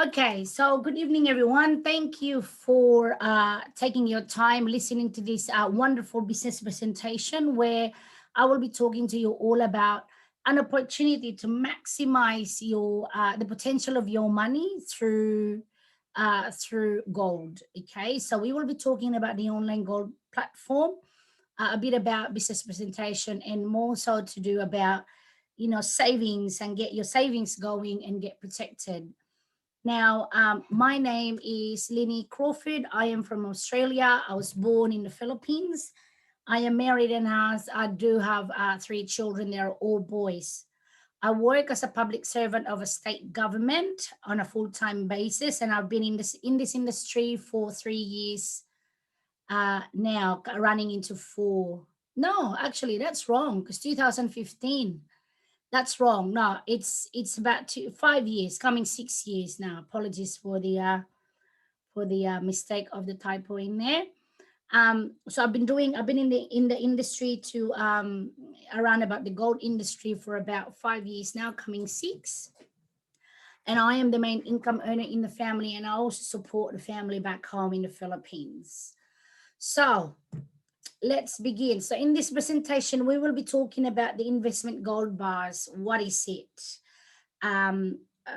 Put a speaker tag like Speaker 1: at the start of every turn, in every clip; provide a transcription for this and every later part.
Speaker 1: Okay, so good evening, everyone. Thank you for taking your time listening to this wonderful business presentation where I will be talking to you all about an opportunity to maximize your the potential of your money through gold. Okay, so we will be talking about the online gold platform, a bit about business presentation, and more so to do about savings and get your savings going and get protected. Now, my name is Linie Crawford. I am from Australia. I was born in the Philippines. I am married and I do have three children. They are all boys. I work as a public servant of a state government on a full-time basis, and I've been in this industry for 3 years now, running into four. No, actually, that's wrong because 2015. That's wrong. No, it's about 5 years, coming 6 years now. Apologies for the mistake of the typo in there. So I've been in the industry to around about the gold industry for about 5 years now, coming six. And I am the main income earner in the family, and I also support the family back home in the Philippines. So let's begin. So in this presentation, we will be talking about the investment gold bars. What is it?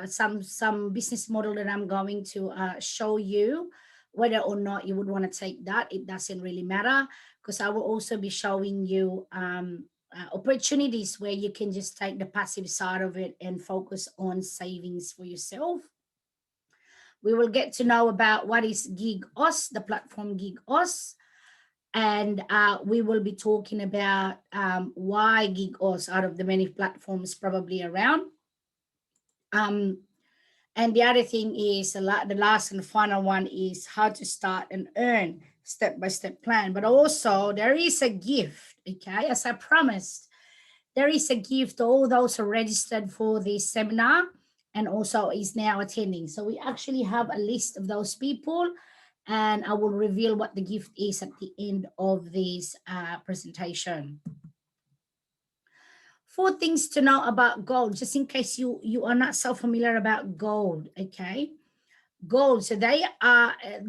Speaker 1: Some business model that I'm going to show you. Whether or not you would want to take that, it doesn't really matter, because I will also be showing you opportunities where you can just take the passive side of it and focus on savings for yourself. We will get to know about what is gig-oss, the platform gig-oss. And we will be talking about why gig-oss out of the many platforms probably around. And the other thing is the last and final one is how to start and earn step-by-step plan. But also there is a gift, okay? As I promised, there is a gift to all those who are registered for this seminar and also is now attending. So we actually have a list of those people, and I will reveal what the gift is at the end of this presentation. 4 things to know about gold, just in case you are not so familiar about gold, okay? Gold, so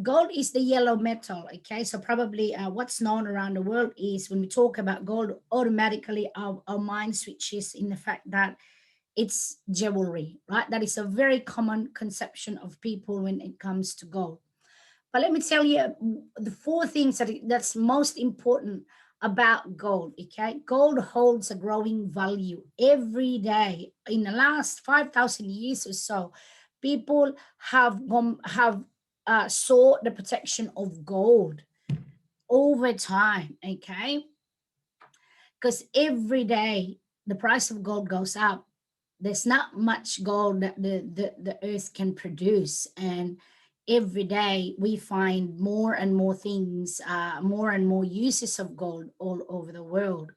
Speaker 1: gold is the yellow metal, okay? So probably what's known around the world is when we talk about gold, automatically our mind switches in the fact that it's jewelry, right? That is a very common conception of people when it comes to gold. But let me tell you the 4 things that's most important about gold, okay? Gold holds a growing value every day. In the last 5,000 years or so, people have sought the protection of gold over time, okay? Because every day the price of gold goes up. There's not much gold that the earth can produce, and every day we find more and more things, more and more uses of gold all over the world.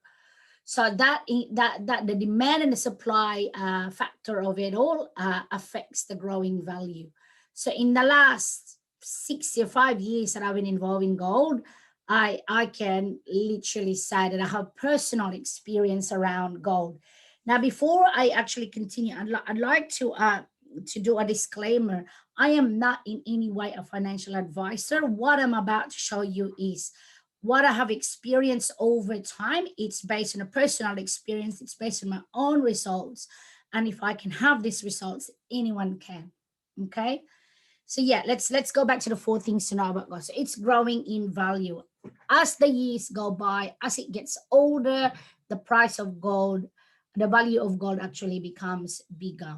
Speaker 1: So that the demand and the supply factor of it all affects the growing value. So in the last 6 or 5 years that I've been involved in gold, I can literally say that I have personal experience around gold. Now, before I actually continue, I'd like to do a disclaimer. I am not in any way a financial advisor. What I'm about to show you is what I have experienced over time. It's based on a personal experience. It's based on my own results. And if I can have these results, anyone can. Okay. So yeah, let's go back to the 4 things to know about gold. So it's growing in value. As the years go by, as it gets older, the price of gold, the value of gold actually becomes bigger.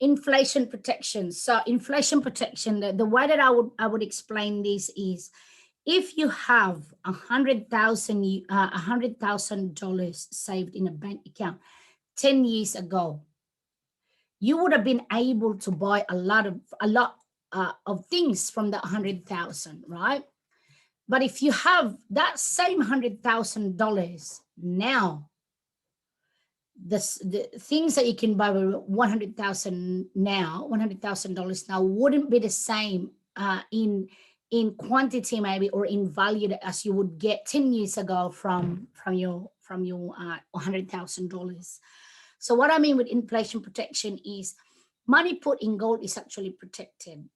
Speaker 1: Inflation protection. So inflation protection, the way that I would explain this is, if you have $100,000 saved in a bank account 10 years ago, you would have been able to buy a lot of things from the 100,000, right? But if you have that same $100,000 now, the things that you can buy with $100,000 now wouldn't be the same in quantity maybe, or in value as you would get 10 years ago from your $100,000. So what I mean with inflation protection is money put in gold is actually protected.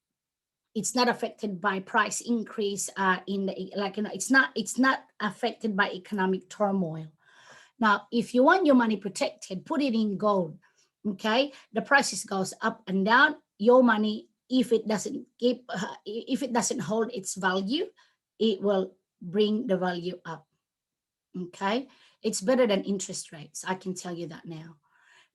Speaker 1: It's not affected by price increase in the, like, it's not affected by economic turmoil. Now, if you want your money protected, put it in gold. Okay, the prices goes up and down. Your money, if it doesn't if it doesn't hold its value, it will bring the value up. Okay, it's better than interest rates. I can tell you that now.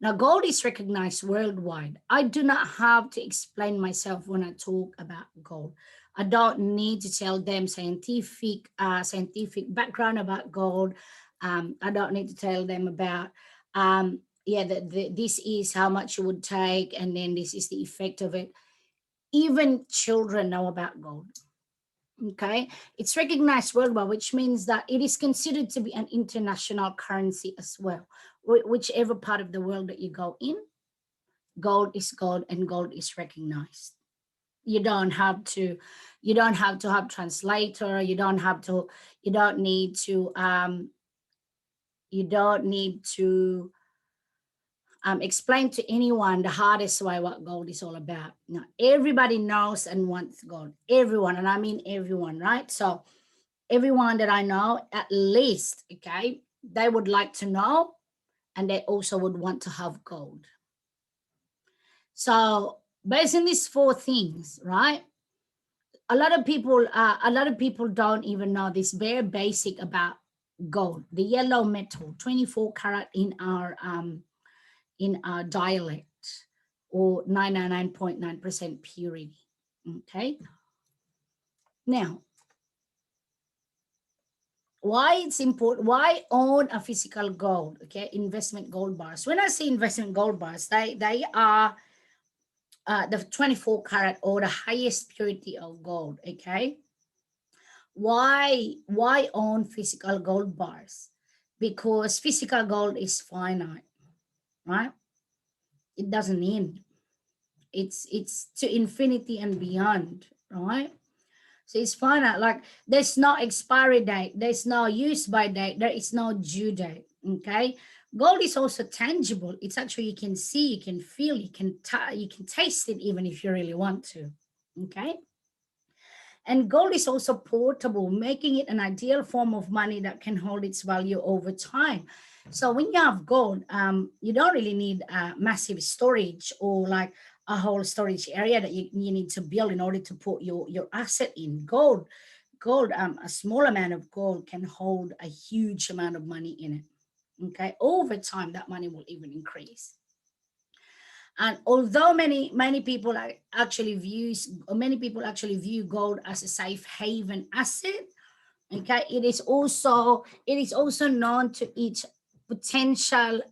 Speaker 1: Now, gold is recognized worldwide. I do not have to explain myself when I talk about gold. I don't need to tell them scientific background about gold. I don't need to tell them about, yeah, this is how much you would take, and then this is the effect of it. Even children know about gold. Okay, it's recognized worldwide, which means that it is considered to be an international currency as well. Whichever part of the world that you go in, gold is gold, and gold is recognized. You don't have to have translator. You don't need to explain to anyone the hardest way what gold is all about. Now, everybody knows and wants gold. Everyone, and I mean everyone, right? So everyone that I know, at least, okay, they would like to know, and they also would want to have gold. So based on these four things, right? A lot of people don't even know this very basic about gold, the yellow metal, 24 karat in our dialect, or 99.9% purity. Okay. Now, why it's important, why own a physical gold? Okay, investment gold bars. When I say investment gold bars, they are the 24 karat or the highest purity of gold. Okay, why own physical gold bars? Because physical gold is finite, right? It doesn't end. It's to infinity and beyond, right? So it's finite. Like, there's no expiry date, there's no use by date, there is no due date. Okay, gold is also tangible. It's actually, you can see, you can feel, you can taste it, even if you really want to. Okay, and gold is also portable, making it an ideal form of money that can hold its value over time. So when you have gold, you don't really need massive storage, or like a whole storage area that you need to build in order to put your asset in. Gold, a small amount of gold can hold a huge amount of money in it. Okay, over time, that money will even increase. And although many people actually view gold as a safe haven asset, okay, it is also known to its potential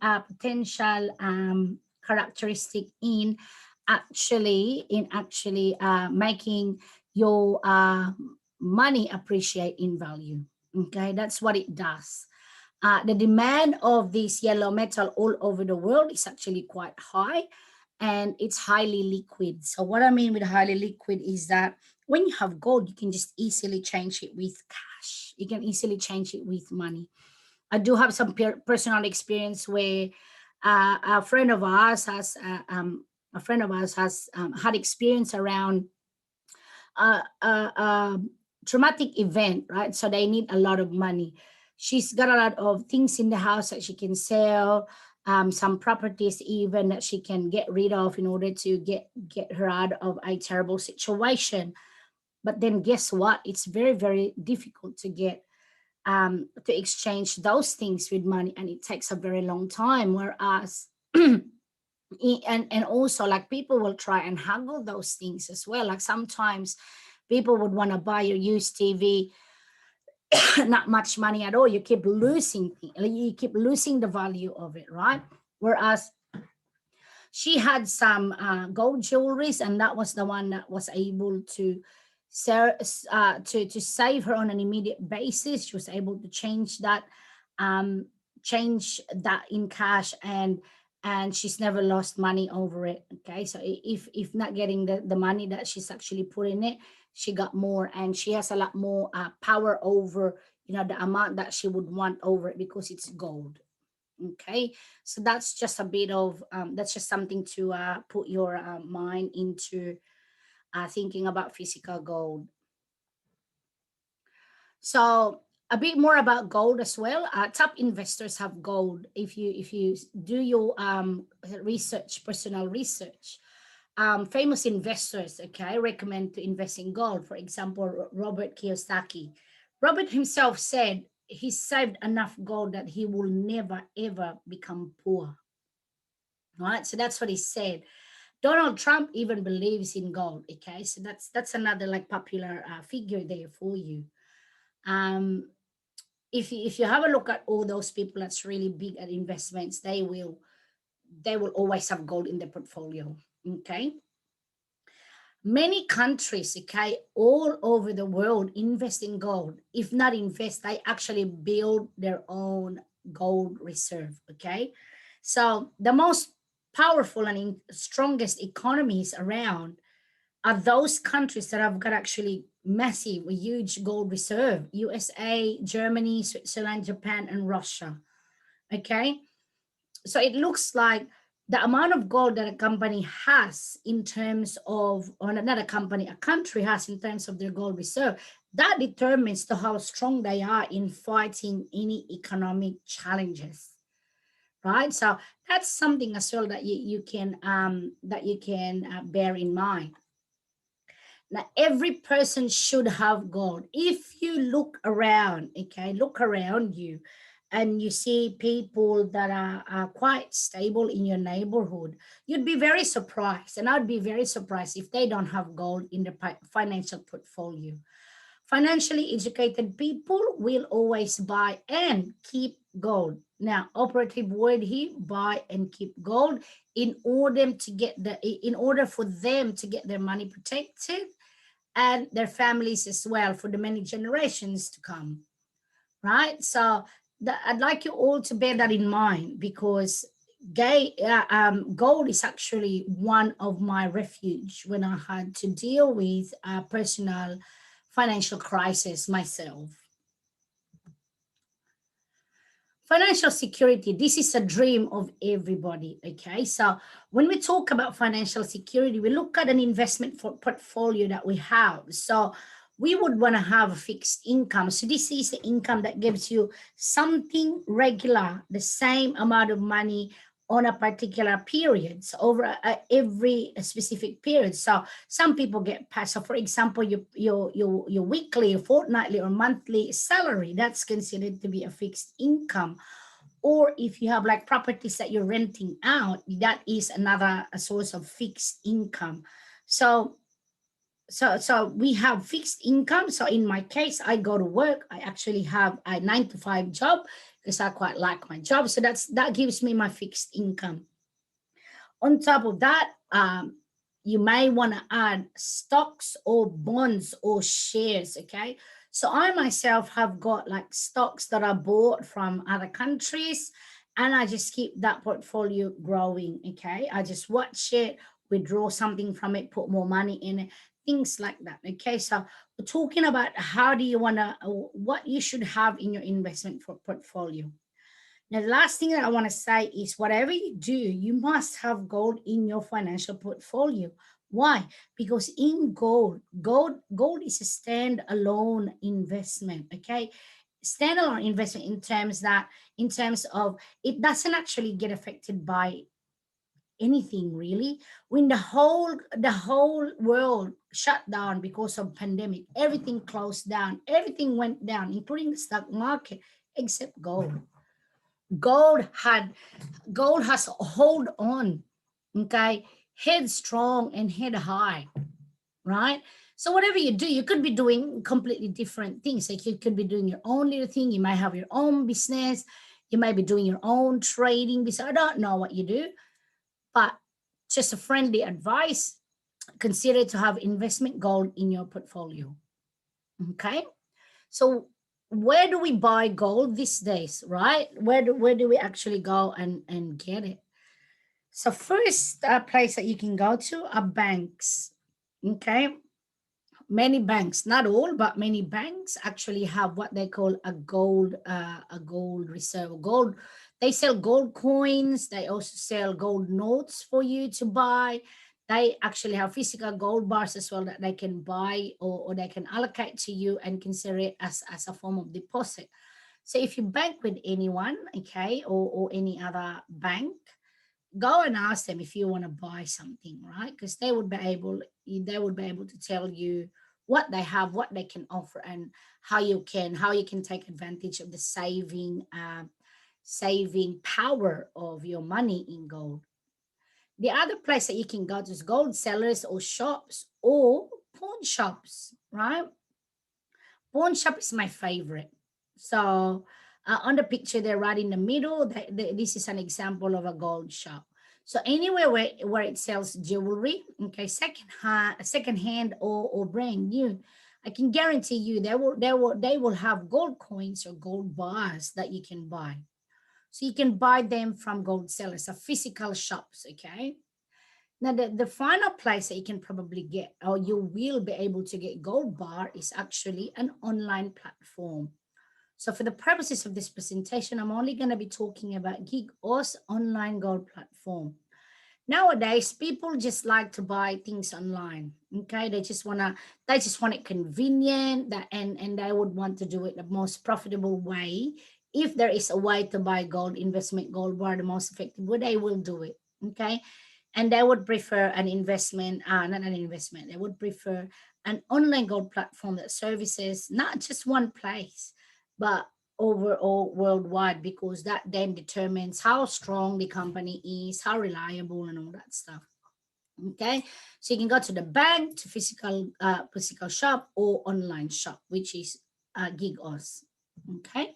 Speaker 1: characteristic in actually making your money appreciate in value. Okay, that's what it does. The demand of this yellow metal all over the world is actually quite high, and it's highly liquid. So what I mean with highly liquid is that when you have gold, you can just easily change it with cash. You can easily change it with money. I do have some personal experience where a friend of ours has had experience around a traumatic event, right? So they need a lot of money. She's got a lot of things in the house that she can sell, some properties even that she can get rid of in order to get her out of a terrible situation. But then guess what? It's very, very difficult to get to exchange those things with money, and it takes a very long time. Whereas and also, like, people will try and haggle those things as well. Like, sometimes people would want to buy your used TV, not much money at all. You keep losing the value of it, right? Whereas she had some gold jewelries, and that was the one that was able to save her on an immediate basis. She was able to change that in cash, and she's never lost money over it. Okay, so if not getting the money that she's actually put in it, she got more, and she has a lot more power over the amount that she would want over it, because it's gold. Okay, so that's just a bit of that's just something to put your mind into thinking about physical gold. So a bit more about gold as well. Top investors have gold. If you do your research, personal research, famous investors, okay, recommend to invest in gold. For example, Robert Kiyosaki. Robert himself said he saved enough gold that he will never ever become poor. Right, so that's what he said. Donald Trump even believes in gold. Okay, so that's another like popular figure there for you. Um, if you have a look at all those people that's really big at investments, they will always have gold in their portfolio. Okay, many countries, okay, all over the world invest in gold. If not invest, they actually build their own gold reserve. Okay, so the most powerful and strongest economies around are those countries that have got actually massive, huge gold reserve: USA, Germany, Switzerland, Japan, and Russia. Okay, so it looks like the amount of gold that a company has in terms of, or not a company, a country has in terms of their gold reserve, that determines to how strong they are in fighting any economic challenges, right? So that's something as well that you can bear in mind. Now, every person should have gold. If you look around, okay, look around you, and you see people that are quite stable in your neighborhood, you'd be very surprised. And I'd be very surprised if they don't have gold in their financial portfolio. Financially educated people will always buy and keep gold. Now, operative word here: buy and keep gold, in order for them to get their money protected and their families as well for the many generations to come, right? So I'd like you all to bear that in mind, because gold is actually one of my refuge when I had to deal with a personal financial crisis myself. Financial security, this is a dream of everybody. Okay, so when we talk about financial security, we look at an investment portfolio that we have. So we would want to have a fixed income. So this is the income that gives you something regular, the same amount of money on a particular period, so over every specific period. So some people get paid. So for example, your weekly, fortnightly, or monthly salary, that's considered to be a fixed income. Or if you have like properties that you're renting out, that is another a source of fixed income. So we have fixed income. So in my case, I go to work. I actually have a 9 to 5 job because I quite like my job. So that gives me my fixed income. On top of that, you may want to add stocks or bonds or shares. Okay, so I myself have got like stocks that are bought from other countries, and I just keep that portfolio growing. Okay, I just watch it, withdraw something from it, put more money in it, things like that. Okay, so we're talking about how do you want to, what you should have in your investment portfolio. Now, the last thing that I want to say is whatever you do, you must have gold in your financial portfolio. Why? Because in gold is a standalone investment. Okay, standalone investment in terms of it doesn't actually get affected by anything really. When the whole world shut down because of pandemic, everything closed down, everything went down, including the stock market, except gold. Gold had Gold has hold on, okay, head strong and head high, right? So whatever you do, you could be doing completely different things. Like you could be doing your own little thing, you might have your own business, you might be doing your own trading business. I don't know what you do, but just a friendly advice: consider to have investment gold in your portfolio. Okay, so where do we buy gold these days, right? Where do we actually go and get it? So first place that you can go to are banks. Okay, many banks, not all, but many banks actually have what they call a gold reserve. Gold, they sell gold coins. They also sell gold notes for you to buy. They actually have physical gold bars as well that they can buy, or they can allocate to you and consider it as a form of deposit. So if you bank with anyone, okay, or any other bank, go and ask them if you want to buy something, right? Because they would be able to tell you what they have, what they can offer, and how you can take advantage of the saving power of your money in gold. The other place that you can go to is gold sellers or shops or pawn shops, right? Pawn shop is my favorite. So on the picture there, right in the middle, this is an example of a gold shop. So anywhere where it sells jewelry, okay, second hand or brand new, I can guarantee you they will have gold coins or gold bars that you can buy. So you can buy them from gold sellers, so physical shops, okay? Now, the final place that you can probably get, or you will be able to get gold bar, is actually an online platform. So for the purposes of this presentation, I'm only going to be talking about gig-oss online gold platform. Nowadays, people just like to buy things online. Okay, they just want it convenient, and they would want to do it the most profitable way. If there is a way to buy gold, investment gold bar the most effective way, they will do it. Okay, and they would prefer an investment, not an investment. They would prefer an online gold platform that services not just one place, but overall worldwide, because that then determines how strong the company is, how reliable, and all that stuff. Okay, so you can go to the bank, to physical shop, or online shop, which is gig-oss. Okay,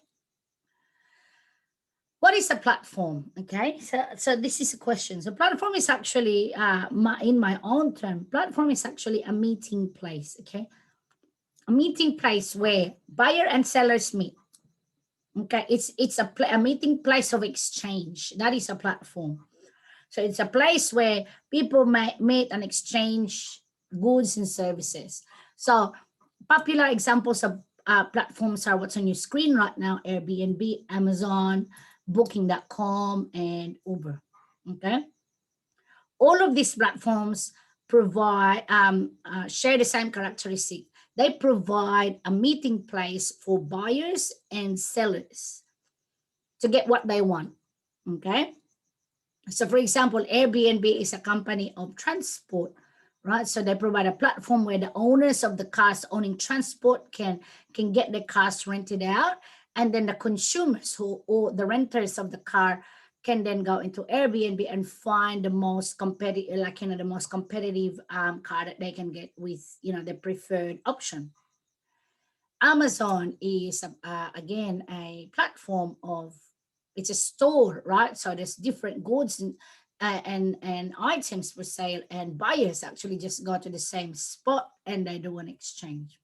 Speaker 1: what is a platform? Okay, so this is a question. So platform is actually in my own term, platform is actually a meeting place. Okay, a meeting place where buyer and sellers meet. Okay, it's a meeting place of exchange. That is a platform. So it's a place where people meet and exchange goods and services. So popular examples of platforms are what's on your screen right now: Airbnb, Amazon, Booking.com, and Uber. Okay, all of these platforms provide share the same characteristic. They provide a meeting place for buyers and sellers to get what they want. Okay, so for example, Airbnb is a company of transport, right? So they provide a platform where the owners of the cars owning transport can get the cars rented out, and then the consumers or the renters of the car can then go into Airbnb and find the most competitive, the most competitive car that they can get with, the preferred option. Amazon is again a platform of, it's a store, right? So there's different goods and items for sale, and buyers actually just go to the same spot and they do an exchange.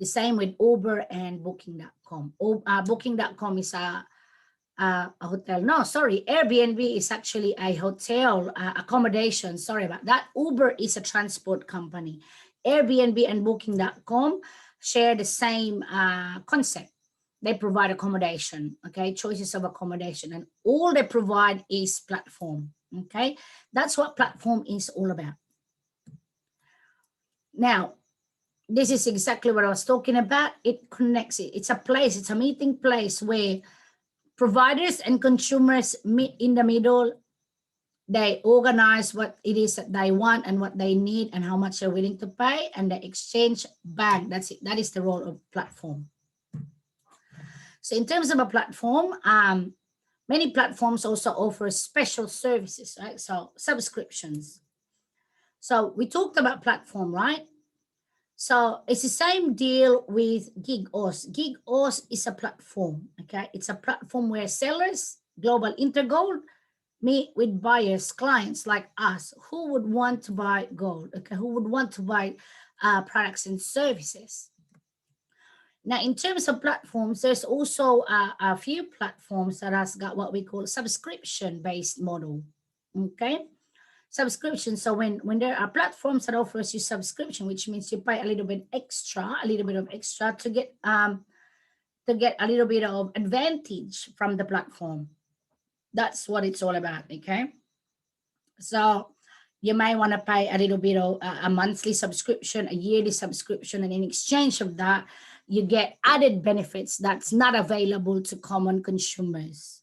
Speaker 1: The same with Uber and Booking.com. Booking.com is a hotel. No, sorry, Airbnb is actually a hotel accommodation. Sorry about that. Uber is a transport company. Airbnb and Booking.com share the same concept. They provide accommodation, okay, choices of accommodation, and all they provide is platform. Okay, that's what platform is all about. Now, this is exactly what I was talking about. It connects it. It's a place, it's a meeting place where providers and consumers meet in the middle. They organize what it is that they want and what they need and how much they're willing to pay, and they exchange back. That's it. That is the role of platform. So in terms of a platform, many platforms also offer special services, right? So subscriptions. So we talked about platform, right? So it's the same deal with gig-oss. Gig-oss is a platform, okay? It's a platform where sellers, Global Intergold, meet with buyers, clients like us who would want to buy gold, okay? Who would want to buy products and services. Now, in terms of platforms, there's also a few platforms that has got what we call subscription-based model, okay? subscription. So when there are platforms that offers you subscription, which means you pay a little bit of extra to get a little bit of advantage from the platform. That's what it's all about. Okay, so you may want to pay a little bit of a monthly subscription, a yearly subscription, and in exchange of that, you get added benefits that's not available to common consumers.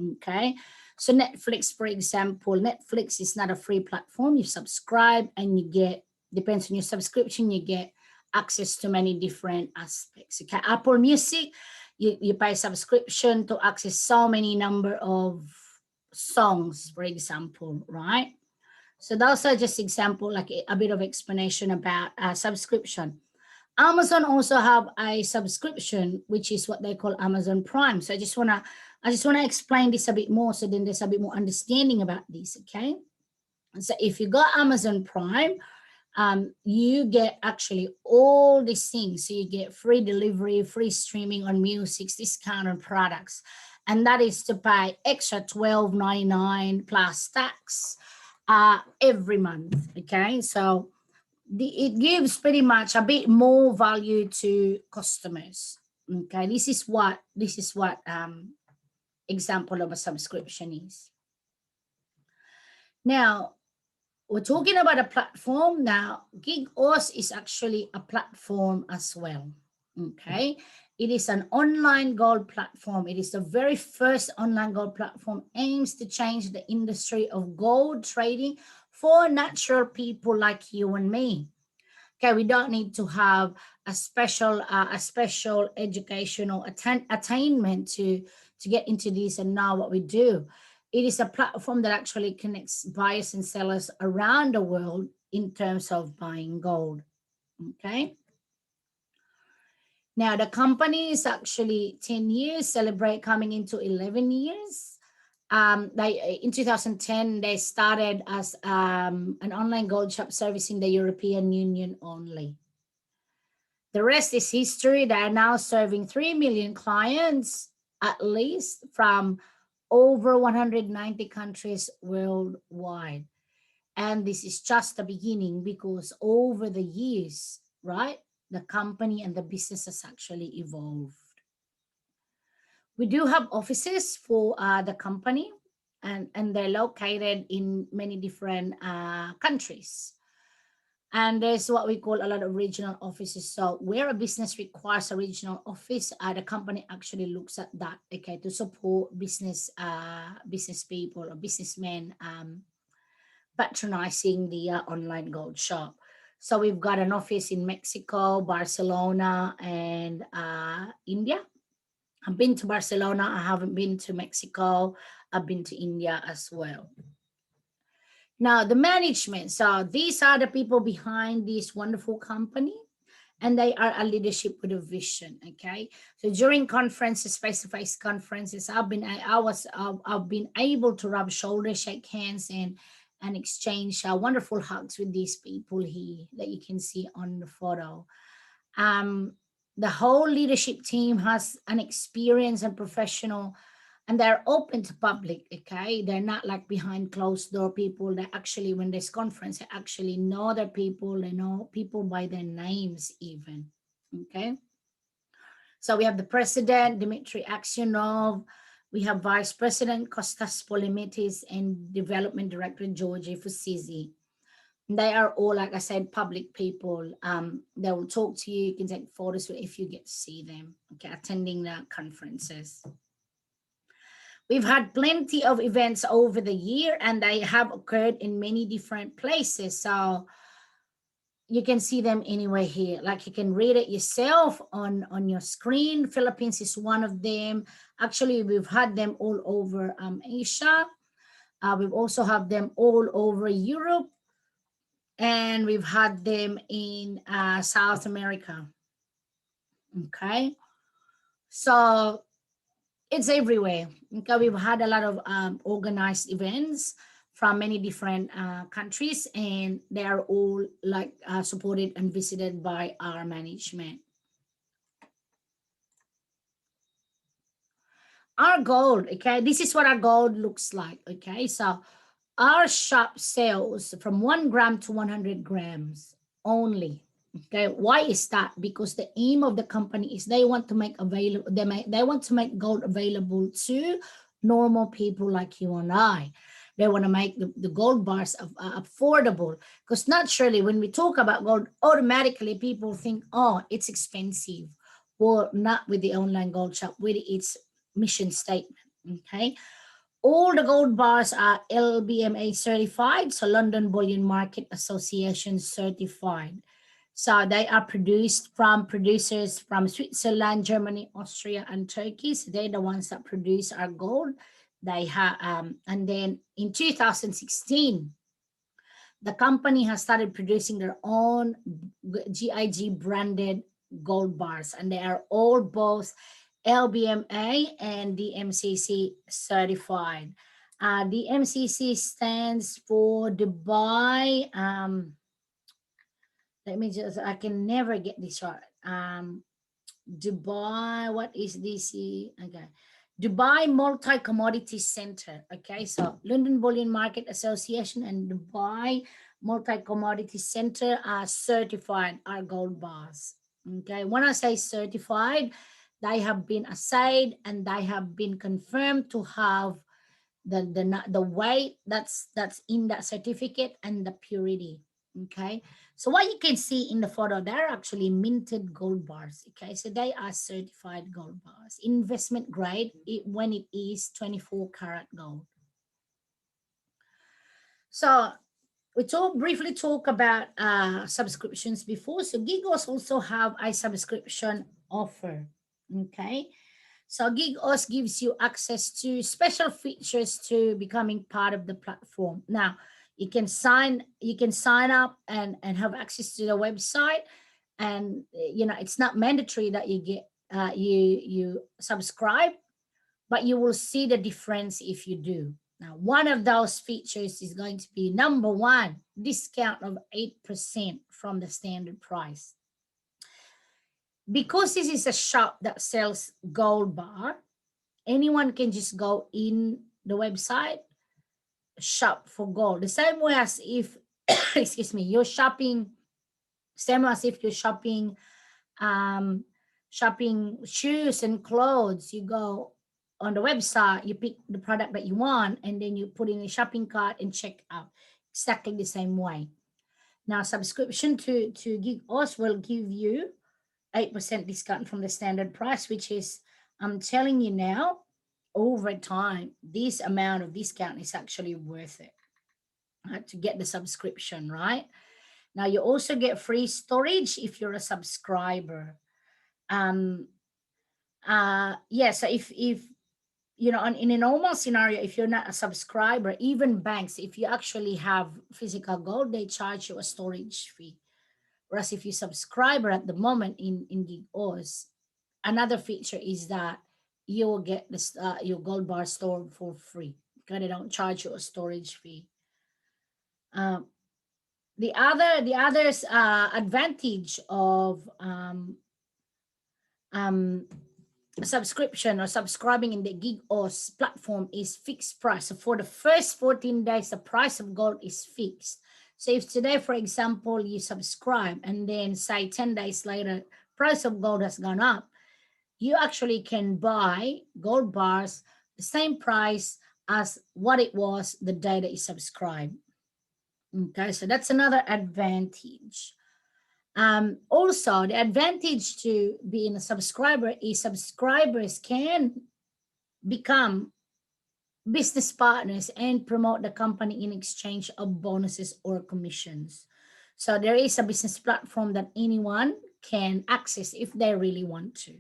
Speaker 1: Okay, so Netflix, for example, Netflix is not a free platform. You subscribe and you get, depends on your subscription, you get access to many different aspects. Okay, Apple Music, you pay subscription to access so many number of songs, for example, right? So those are just example, like a bit of explanation about subscription. Amazon also have a subscription, which is what they call Amazon Prime. So I just wanna explain this a bit more, so then there's a bit more understanding about this. Okay, and so if you got Amazon Prime, you get actually all these things. So you get free delivery, free streaming on music, discount on products, and that is to pay extra $12.99 plus tax every month. Okay, so it gives pretty much a bit more value to customers. Okay, this is what example of a subscription is. Now we're talking about a platform. Now gig-oss is actually a platform as well. Okay, it is an online gold platform. It is the very first online gold platform, aims to change the industry of gold trading for natural people like you and me. Okay, we don't need to have a special educational attainment to get into this and know what we do. It is a platform that actually connects buyers and sellers around the world in terms of buying gold. Okay. Now the company is actually 10 years, celebrate coming into 11 years. In 2010, they started as an online gold shop servicing the European Union only. The rest is history. They are now serving 3 million clients, at least, from over 190 countries worldwide. And this is just the beginning, because over the years, right, the company and the business has actually evolved. We do have offices for the company, and they're located in many different countries. And there's what we call a lot of regional offices. So where a business requires a regional office, the company actually looks at that, okay, to support business people or businessmen patronizing the online gold shop. So we've got an office in Mexico, Barcelona, and India. I've been to Barcelona. I haven't been to Mexico. I've been to India as well. Now, the management. So these are the people behind this wonderful company, and they are a leadership with a vision. Okay. So during conferences, face-to-face conferences, I've been able to rub shoulders, shake hands, and exchange wonderful hugs with these people here that you can see on the photo. The whole leadership team has an experience and professional, and they're open to public. Okay, they're not like behind closed door people. They actually, when there's conference, they actually know their people. They know people by their names even. Okay, so we have the president, Dmitry Aksionov. We have vice president Kostas Polymetis and development director Georgi Fusizi. They are all, like I said, public people. They will talk to you. You can take photos if you get to see them, okay, attending the conferences. We've had plenty of events over the year, and they have occurred in many different places. So you can see them anywhere here. Like you can read it yourself on your screen. Philippines is one of them. Actually, we've had them all over Asia. We've also have them all over Europe. And we've had them in South America. Okay, so it's everywhere. Okay, we've had a lot of organized events from many different countries, and they are all like supported and visited by our management. Our gold, okay, this is what our gold looks like. Okay, so our shop sells from 1 gram to 100 grams only. Okay, why is that? Because the aim of the company is they want to make available, they want to make gold available to normal people like you and I. They want to make the gold bars affordable, because naturally when we talk about gold, automatically people think, oh, it's expensive. Well, not with the online gold shop, with its mission statement. Okay, all the gold bars are LBMA certified, so London Bullion Market Association certified. So they are produced from producers from Switzerland, Germany, Austria, and Turkey. So they're the ones that produce our gold. They have, and then in 2016, the company has started producing their own GIG branded gold bars, and they are all both LBMA and the MCC certified. The MCC stands for Dubai. Let me just, I can never get this right. Dubai, what is this? Okay. Dubai Multi-Commodity Center. Okay, so London Bullion Market Association and Dubai Multi-Commodity Center are certified, our gold bars. Okay, when I say certified, they have been assayed and they have been confirmed to have the weight that's in that certificate and the purity. Okay, so what you can see in the photo, they're actually minted gold bars. Okay, so they are certified gold bars, investment grade, when it is 24 karat gold. So we briefly talk about subscriptions before. So GIG-OS also have a subscription offer. Okay, so GIG-OS gives you access to special features to becoming part of the platform. Now, you can sign up and have access to the website, and it's not mandatory that you get you subscribe, but you will see the difference if you do. Now, one of those features is going to be number one, discount of 8% from the standard price. Because this is a shop that sells gold bar, anyone can just go in the website, shop for gold. The same way as if, excuse me, you're shopping, same as if you're shopping, shopping shoes and clothes. You go on the website, you pick the product that you want, and then you put in a shopping cart and check out. Exactly the same way. Now, subscription to GIG-OS will give you 8% discount from the standard price, which is, I'm telling you now, over time, this amount of discount is actually worth it to get the subscription, right? Now, you also get free storage if you're a subscriber. Yeah, so if in a normal scenario, if you're not a subscriber, even banks, if you actually have physical gold, they charge you a storage fee. Whereas if you subscriber at the moment in GIG-OS, another feature is that you will get your gold bar stored for free. Okay, they don't charge you a storage fee. The other advantage of subscription or subscribing in the GIG-OS platform is fixed price. So for the first 14 days, the price of gold is fixed. So if today, for example, you subscribe and then say 10 days later, price of gold has gone up, you actually can buy gold bars the same price as what it was the day that you subscribe. Okay, so that's another advantage. Also, the advantage to being a subscriber is subscribers can become business partners and promote the company in exchange of bonuses or commissions. So there is a business platform that anyone can access if they really want to.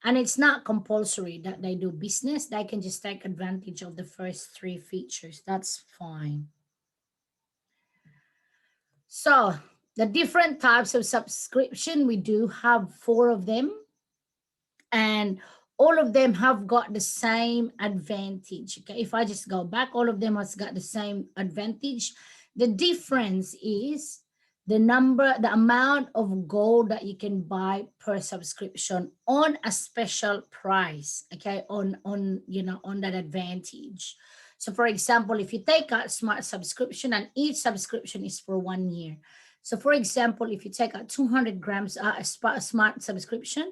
Speaker 1: And it's not compulsory that they do business. They can just take advantage of the first 3 features. That's fine. So the different types of subscription, we do have 4 of them. And all of them have got the same advantage. Okay, if I just go back, all of them has got the same advantage. The difference is the amount of gold that you can buy per subscription on a special price. Okay, on that advantage. So for example, if you take a smart subscription and each subscription is for 1 year. So for example, if you take a 200 grams a smart subscription,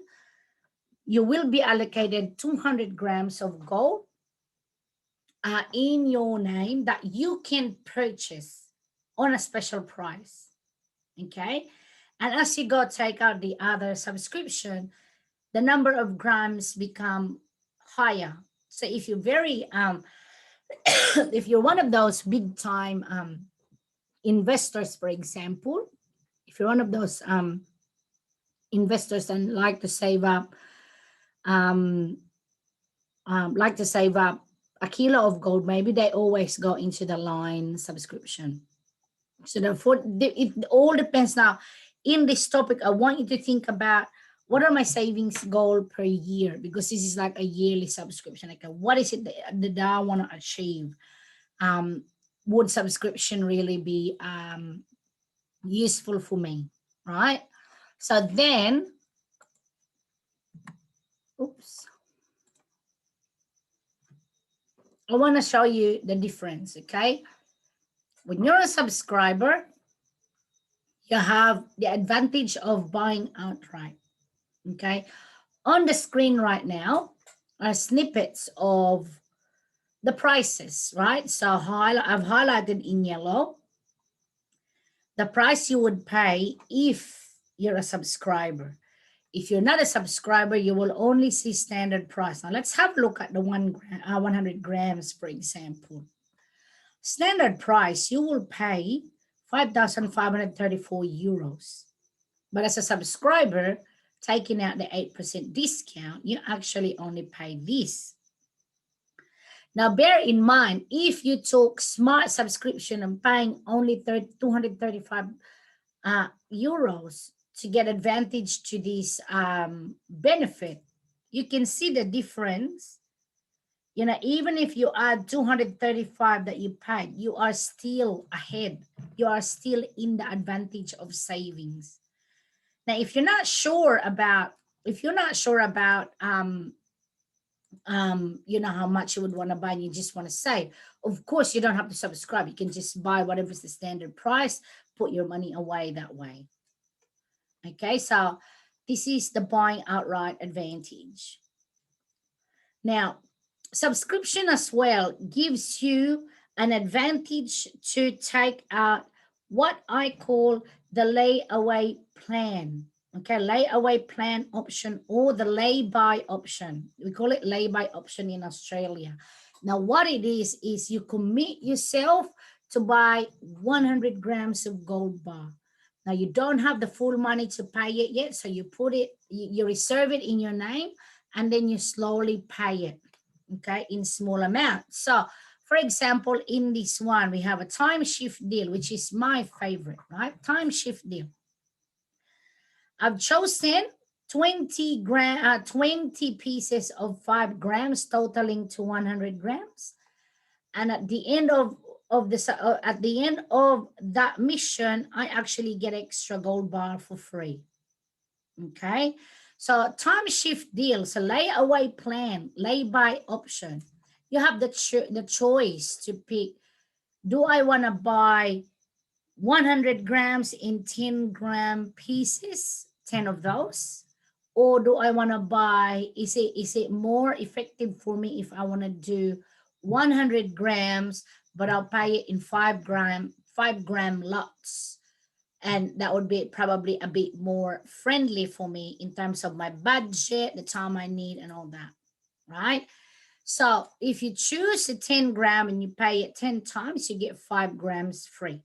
Speaker 1: you will be allocated 200 grams of gold in your name that you can purchase on a special price. Okay. And as you go take out the other subscription, the number of grams become higher. So if you're very if you're one of those big time investors, for example, if you're one of those investors and like to save up a kilo of gold, maybe they always go into the line subscription. So therefore, it all depends. Now, in this topic, I want you to think about what are my savings goal per year, because this is like a yearly subscription. Like, what is it that I want to achieve? Would subscription really be useful for me, right? So then, oops. I want to show you the difference, okay? When you're a subscriber, you have the advantage of buying outright, okay? On the screen right now are snippets of the prices, right? So I've highlighted in yellow the price you would pay if you're a subscriber. If you're not a subscriber, you will only see standard price. Now let's have a look at the 100 grams, for example. Standard price, you will pay 5,534 euros. But as a subscriber, taking out the 8% discount, you actually only pay this. Now, bear in mind, if you took smart subscription and paying only 235 euros to get advantage to this benefit, you can see the difference. You know, even if you add 235 that you paid, you are still ahead. You are still in the advantage of savings. Now, if you're not sure about, you know, how much you would want to buy and you just want to save, of course, you don't have to subscribe. You can just buy whatever's the standard price, put your money away that way. Okay, so this is the buying outright advantage. Now, subscription as well gives you an advantage to take out what I call the layaway plan. Okay, layaway plan option or the lay-by option. We call it lay-by option in Australia. Now, what it is you commit yourself to buy 100 grams of gold bar. Now, you don't have the full money to pay it yet, so you put it, you reserve it in your name, and then you slowly pay it, okay, in small amounts. So, for example, in this one, we have a time shift deal, which is my favorite, right? Time shift deal. I've chosen 20 pieces of 5 grams, totaling to 100 grams. And at the end of that mission, I actually get extra gold bar for free. Okay, so time shift deals, a layaway plan, lay-by option. You have the choice to pick. Do I want to buy 100 grams in 10-gram pieces, 10 of those? Or do I want to buy, is it more effective for me if I want to do 100 grams, but I'll pay it in 5-gram lots? And that would be probably a bit more friendly for me in terms of my budget, the time I need and all that, right? So if you choose a 10-gram and you pay it 10 times, you get 5 grams free.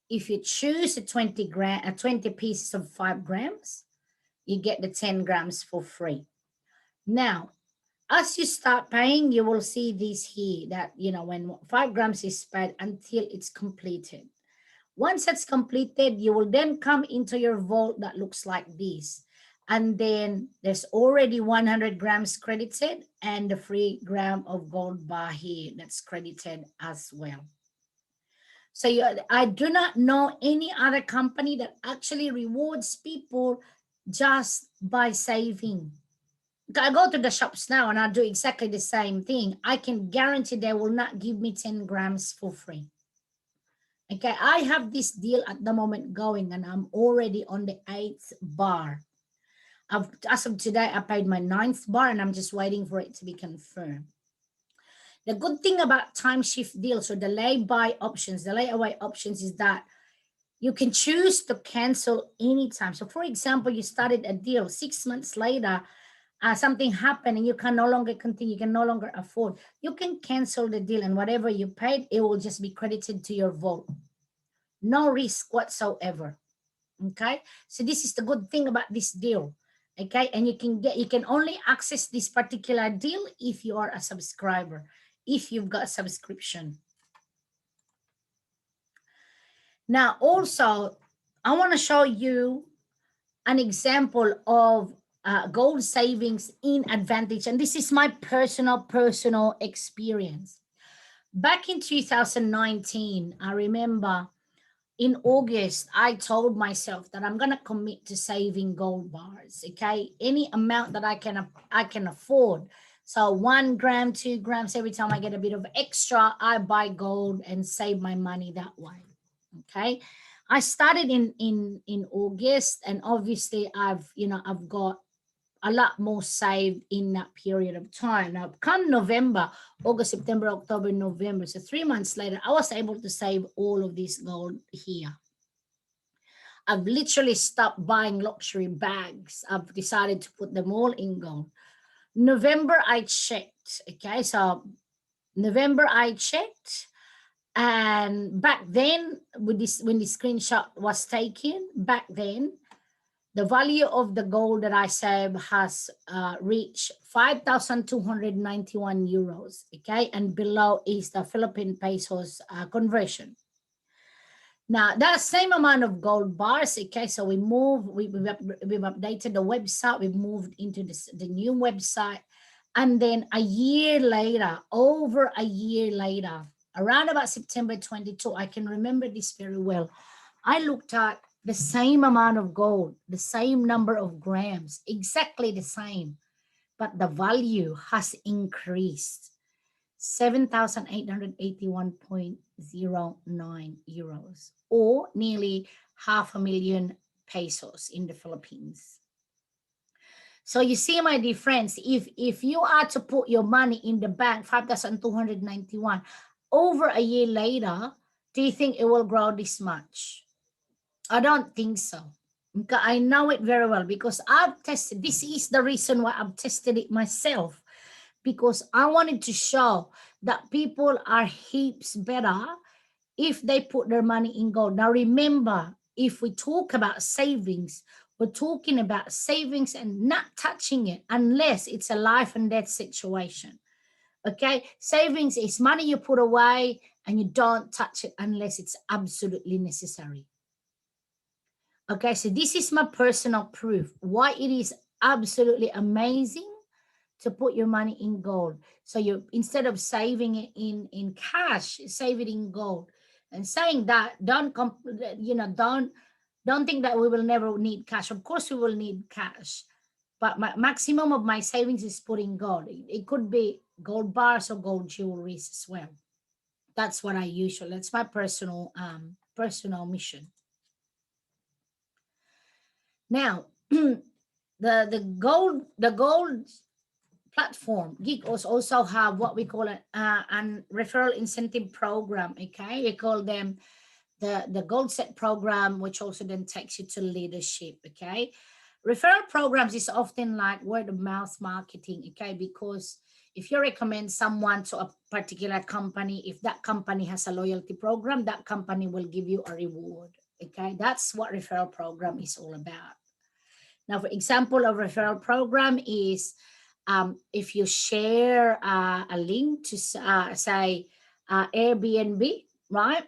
Speaker 1: If you choose a 20 pieces of 5 grams, you get the 10 grams for free. Now, as you start paying, you will see this here that, you know, when 5 grams is paid until it's completed. Once it's completed, you will then come into your vault that looks like this. And then there's already 100 grams credited and the free gram of gold bar here that's credited as well. So I do not know any other company that actually rewards people just by saving. I go to the shops now and I do exactly the same thing. I can guarantee they will not give me 10 grams for free. Okay, I have this deal at the moment going and I'm already on the 8th bar. As of today, I paid my 9th bar and I'm just waiting for it to be confirmed. The good thing about time shift deals or the layby options, the layaway options, is that you can choose to cancel anytime. So for example, you started a deal 6 months later, something happened and you can no longer continue, you can no longer afford. You can cancel the deal and whatever you paid, it will just be credited to your vault. No risk whatsoever. Okay, so this is the good thing about this deal. Okay, and you can only access this particular deal if you are a subscriber, if you've got a subscription. Now also I want to show you an example of gold savings in Advantage, and this is my personal experience. Back in 2019, I remember in August, I told myself that I'm gonna commit to saving gold bars. Okay, any amount that I can afford. So 1 gram, 2 grams, every time I get a bit of extra, I buy gold and save my money that way. Okay, I started in August, and obviously I've got a lot more saved in that period of time. Now, come November, August, September, October, November, so 3 months later, I was able to save all of this gold here. I've literally stopped buying luxury bags. I've decided to put them all in gold. November, I checked. Okay, so November, I checked. And back then, when the screenshot was taken, back then, the value of the gold that I saved has reached 5,291 euros. Okay, and below is the Philippine pesos conversion. Now that same amount of gold bars. Okay, so we've updated the website. We've moved into the new website, and then a year later, over a year later, around about September 22, I can remember this very well. I looked at the same amount of gold, the same number of grams, exactly the same, but the value has increased. 7,881.09 euros, or nearly 500,000 pesos in the Philippines. So you see my difference. If you are to put your money in the bank, 5,291, over a year later, do you think it will grow this much? I don't think so. Okay, I know it very well because I've tested. This is the reason why I've tested it myself, because I wanted to show that people are heaps better if they put their money in gold. Now remember, if we talk about savings, we're talking about savings and not touching it unless it's a life and death situation. Okay, savings is money you put away and you don't touch it unless it's absolutely necessary. Okay, so this is my personal proof why it is absolutely amazing to put your money in gold. So you, instead of saving it in cash, save it in gold. And saying that, don't think that we will never need cash. Of course we will need cash, but my maximum of my savings is put in gold. It could be gold bars or gold jewelries as well. That's what I usually, that's my personal mission. Now, the gold platform gig-oss also have what we call an referral incentive program. Okay, we call them the GOLDSET program, which also then takes you to leadership. Okay, referral programs is often like word of mouth marketing. Okay, because if you recommend someone to a particular company, if that company has a loyalty program, that company will give you a reward. Okay, that's what referral program is all about. Now, for example, a referral program is if you share a link to say Airbnb, right?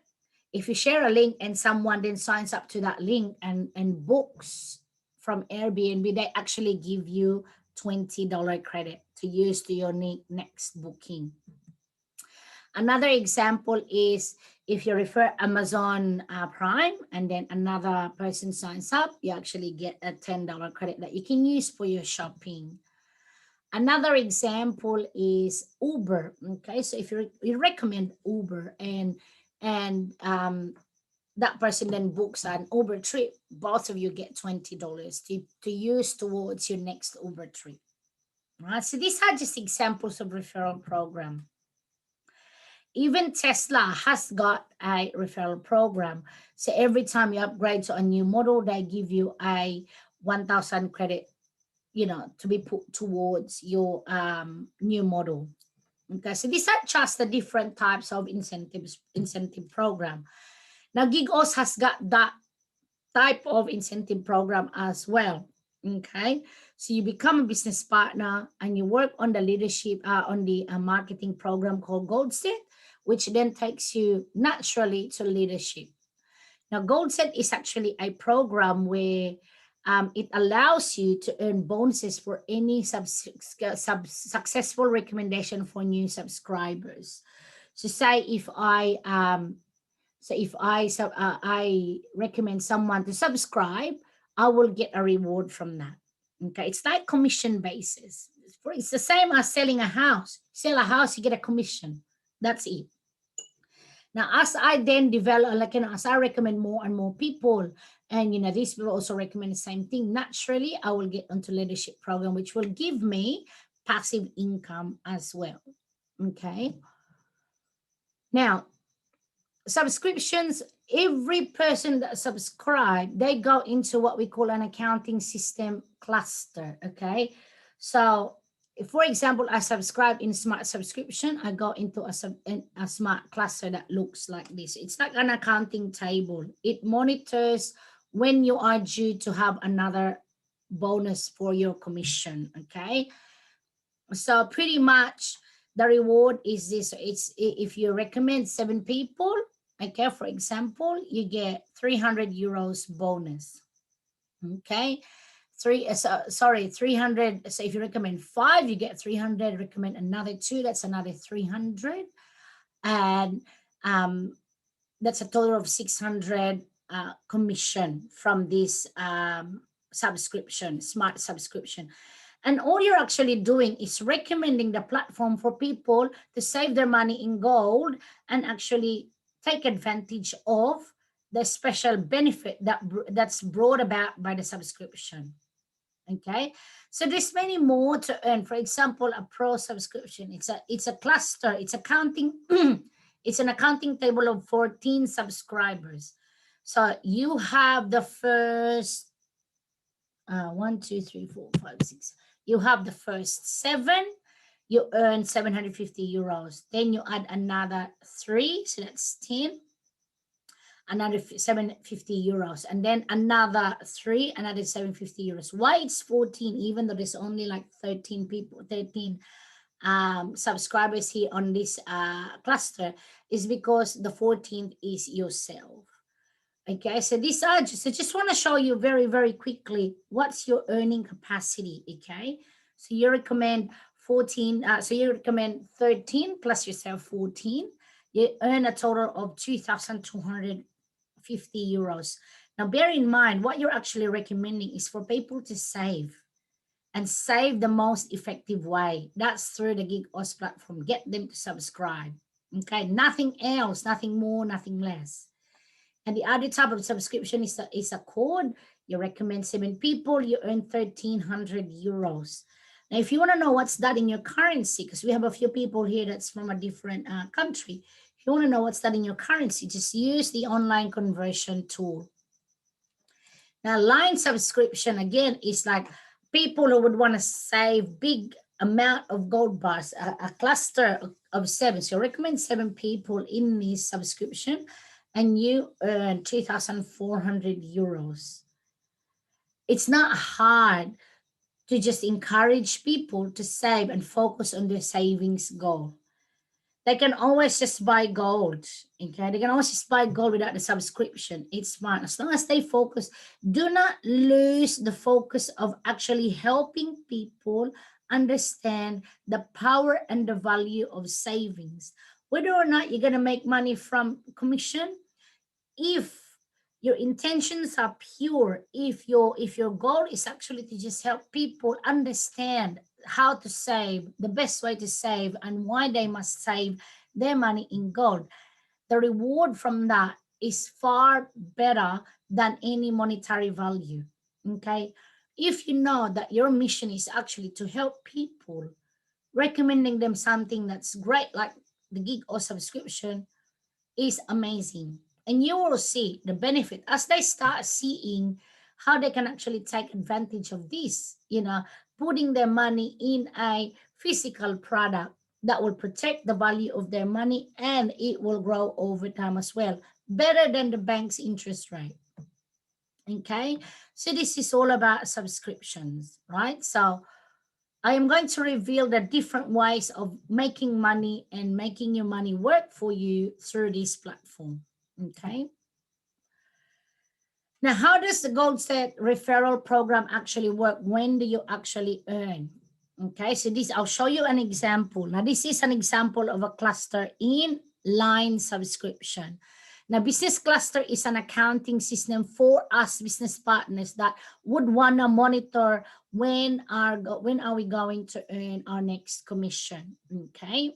Speaker 1: If you share a link and someone then signs up to that link and books from Airbnb, they actually give you $20 credit to use to your next booking. Another example is if you refer Amazon Prime and then another person signs up, you actually get a $10 credit that you can use for your shopping. Another example is Uber. Okay, so if you recommend Uber and that person then books an Uber trip, both of you get $20 to use towards your next Uber trip. Right, so these are just examples of referral program. Even Tesla has got a referral program. So every time you upgrade to a new model, they give you a 1,000 credit, to be put towards your new model. Okay, so these are just the different types of incentive program. Now, GOLDSET has got that type of incentive program as well. Okay, so you become a business partner and you work on the leadership, on the marketing program called GOLDSET, which then takes you naturally to leadership. Now, GOLDSET is actually a program where it allows you to earn bonuses for any successful recommendation for new subscribers. So say if I recommend someone to subscribe, I will get a reward from that. Okay, it's like commission basis. It's the same as selling a house. Sell a house, you get a commission. That's it. Now, as I then develop, as I recommend more and more people, and these people also recommend the same thing, naturally, I will get onto leadership program, which will give me passive income as well. Okay. Now, subscriptions, every person that subscribe, they go into what we call an accounting system cluster. Okay. So, for example, I subscribe in smart subscription, I go into a smart cluster that looks like this. It's like an accounting table. It monitors when you are due to have another bonus for your commission. Okay. So pretty much the reward is this. It's if you recommend 7 people, okay, for example, you get 300 euros bonus. Okay. 300. So if you recommend 5, you get 300. Recommend another 2, that's another 300, and that's a total of 600 commission from this subscription, smart subscription. And all you're actually doing is recommending the platform for people to save their money in gold and actually take advantage of the special benefit that's brought about by the subscription. Okay, so there's many more to earn. For example, a pro subscription, it's a cluster, it's accounting it's an accounting table of 14 subscribers. So you have the first 1 2 3 4 5 6, you have the first 7, you earn 750 euros. Then you add another 3, so that's 10, another 750 euros, and then another 3, another 750 euros. Why it's 14, even though there's only like 13 subscribers here on this cluster, is because the 14th is yourself. Okay, so these are just want to show you very, very quickly what's your earning capacity. Okay, so you recommend 14, so you recommend 13 plus yourself 14, you earn a total of 2,250 euros. Now, bear in mind, what you're actually recommending is for people to save, and save the most effective way. That's through the GOLDSET platform. Get them to subscribe. Okay, nothing else, nothing more, nothing less. And the other type of subscription is a code. You recommend 7 people, you earn 1,300 euros. Now, if you want to know what's that in your currency, because we have a few people here that's from a different country, if you want to know what's that in your currency, just use the online conversion tool. Now, line subscription, again, is like people who would want to save big amount of gold bars, a cluster of 7. So you recommend 7 people in this subscription, and you earn 3,400 euros. It's not hard to just encourage people to save and focus on their savings goal. They can always just buy gold. Okay, they can always just buy gold without the subscription. It's fine as long as they focus. Do not lose the focus of actually helping people understand the power and the value of savings. Whether or not you're gonna make money from commission, if your intentions are pure, if your goal is actually to just help people understand how to save, the best way to save, and why they must save their money in gold, the reward from that is far better than any monetary value. Okay, if you know that your mission is actually to help people, recommending them something that's great like the gig or subscription is amazing, and you will see the benefit as they start seeing how they can actually take advantage of this, putting their money in a physical product that will protect the value of their money, and it will grow over time as well, better than the bank's interest rate. Okay, so this is all about subscriptions, right? So I am going to reveal the different ways of making money and making your money work for you through this platform. Okay. Now, how does the GOLDSET referral program actually work? When do you actually earn? Okay, so I'll show you an example. Now, this is an example of a cluster in line subscription. Now, business cluster is an accounting system for us business partners that would want to monitor when are we going to earn our next commission. Okay,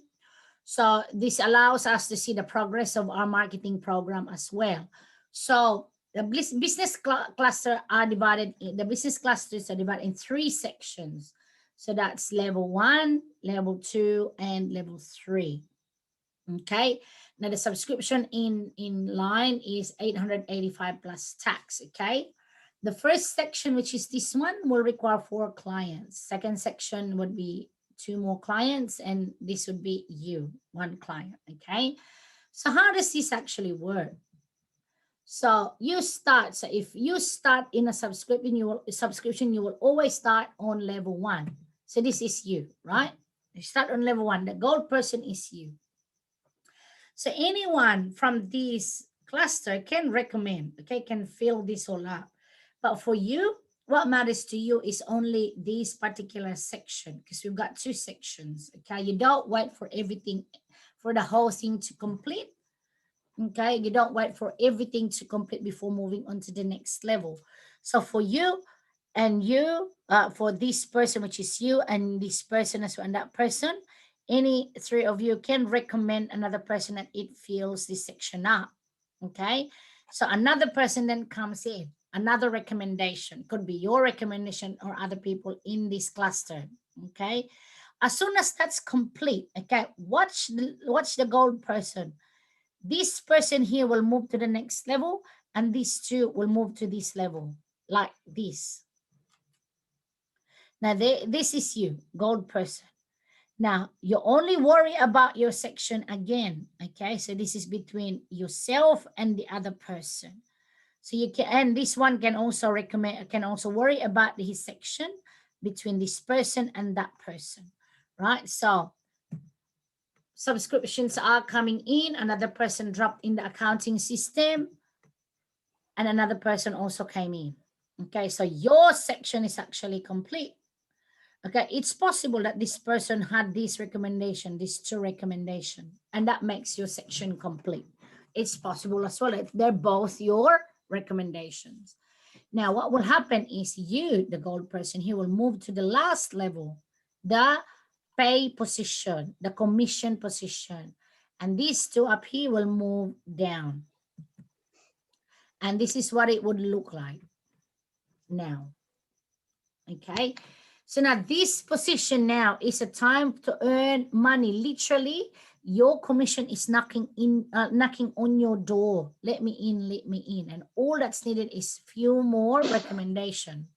Speaker 1: so this allows us to see the progress of our marketing program as well. So the business cluster are divided in, the business clusters are divided in 3 sections. So that's level 1, level 2, and level 3. Okay, now the subscription in line is 885 plus tax. Okay, the first section, which is this one, will require 4 clients. Second section would be 2 more clients, and this would be you, 1 client. Okay, so how does this actually work? So you start, so if you start in a subscription, you will always start on level 1. So this is you, right? You start on level 1. The gold person is you. So anyone from this cluster can recommend, okay, can fill this all up. But for you, what matters to you is only this particular section, because we've got 2 sections, okay? You don't wait for everything, for the whole thing to complete, okay? You don't wait for everything to complete before moving on to the next level. So for you and you, for this person, which is you, and this person as well, and that person, any 3 of you can recommend another person that it fills this section up. Okay, so another person then comes in, another recommendation, could be your recommendation or other people in this cluster. Okay, as soon as that's complete, okay, watch the gold person. This person here will move to the next level, and these 2 will move to this level, like this. Now this is you, gold person. Now, you only worry about your section again, okay? So this is between yourself and the other person. So you can, and this one can also worry about his section between this person and that person, right? So subscriptions are coming in, another person dropped in the accounting system, and another person also came in. Okay, so your section is actually complete. Okay, it's possible that this person had this recommendation, these 2 recommendation, and that makes your section complete. It's possible as well if they're both your recommendations. Now, what will happen is you, the gold person, he will move to the last level, the pay position, the commission position, and these 2 up here will move down. And this is what it would look like now. Okay. So now this position now is a time to earn money. Literally, your commission is knocking on your door. Let me in, let me in. And all that's needed is few more recommendation.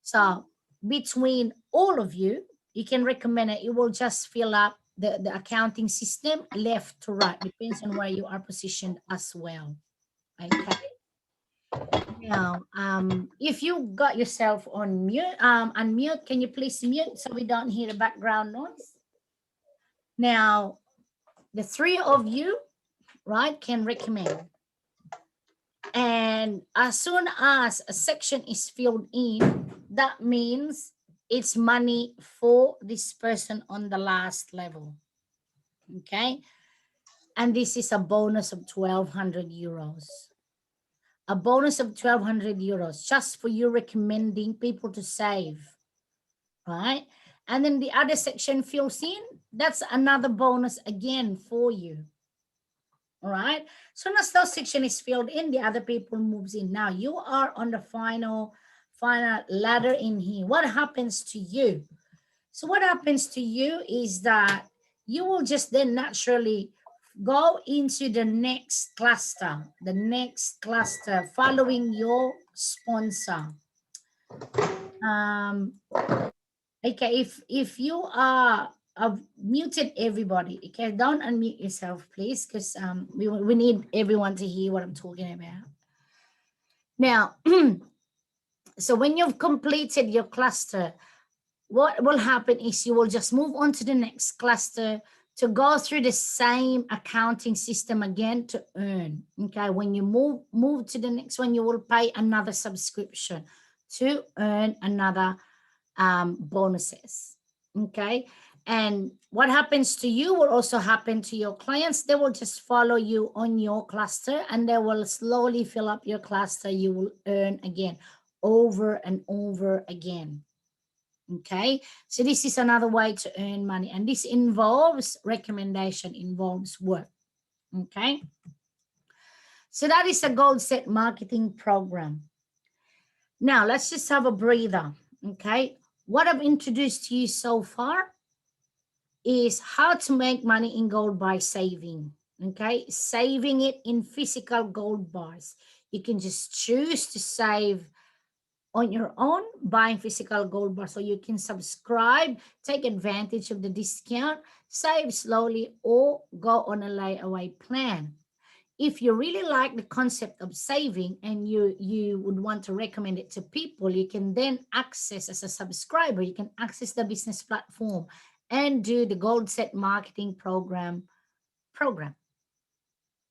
Speaker 1: So between all of you, you can recommend it. It will just fill up the accounting system left to right. Depends on where you are positioned as well. Okay. Now, if you got yourself on mute, unmute, can you please mute so we don't hear the background noise? Now, the 3 of you, right, can recommend. And as soon as a section is filled in, that means it's money for this person on the last level. Okay. And this is a bonus of 1,200 euros. A bonus of 1,200 euros just for you recommending people to save, right? and then the other section fills in, that's another bonus again for you. All right. So as that section is filled in, the other people moves in. Now you are on the final ladder in here. What happens to you? So what happens to you is that you will just then naturally go into the next cluster following your sponsor. Okay, if you are, I've muted everybody. Okay, don't unmute yourself, please, because we need everyone to hear what I'm talking about. Now, so when you've completed your cluster, what will happen is you will just move on to the next cluster to go through the same accounting system again to earn. Okay, when you move to the next one, you will pay another subscription to earn another bonuses. Okay, and what happens to you will also happen to your clients. They will just follow you on your cluster and they will slowly fill up your cluster. You will earn again over and over again. Okay, so this is another way to earn money, and this involves recommendation, involves work. Okay, so that is a GOLDSET marketing program. Now let's just have a breather. Okay, what I've introduced to you so far is how to make money in gold by saving. Okay, saving it in physical gold bars. You can just choose to save on your own, buying physical gold bars, so you can subscribe, take advantage of the discount, save slowly, or go on a layaway plan. If you really like the concept of saving and you would want to recommend it to people, you can then access, as a subscriber, you can access the business platform and do the GOLDSET marketing program,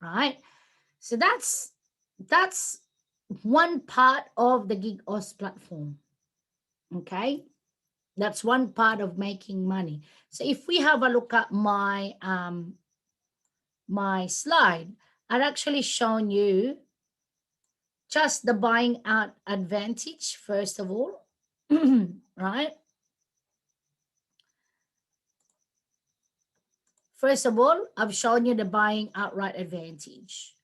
Speaker 1: right? So that's one part of the gig-oss platform. Okay, that's one part of making money. So if we have a look at my my slide, I've actually shown you just the buying out advantage first of all. Right, first of all, I've shown you the buying outright advantage.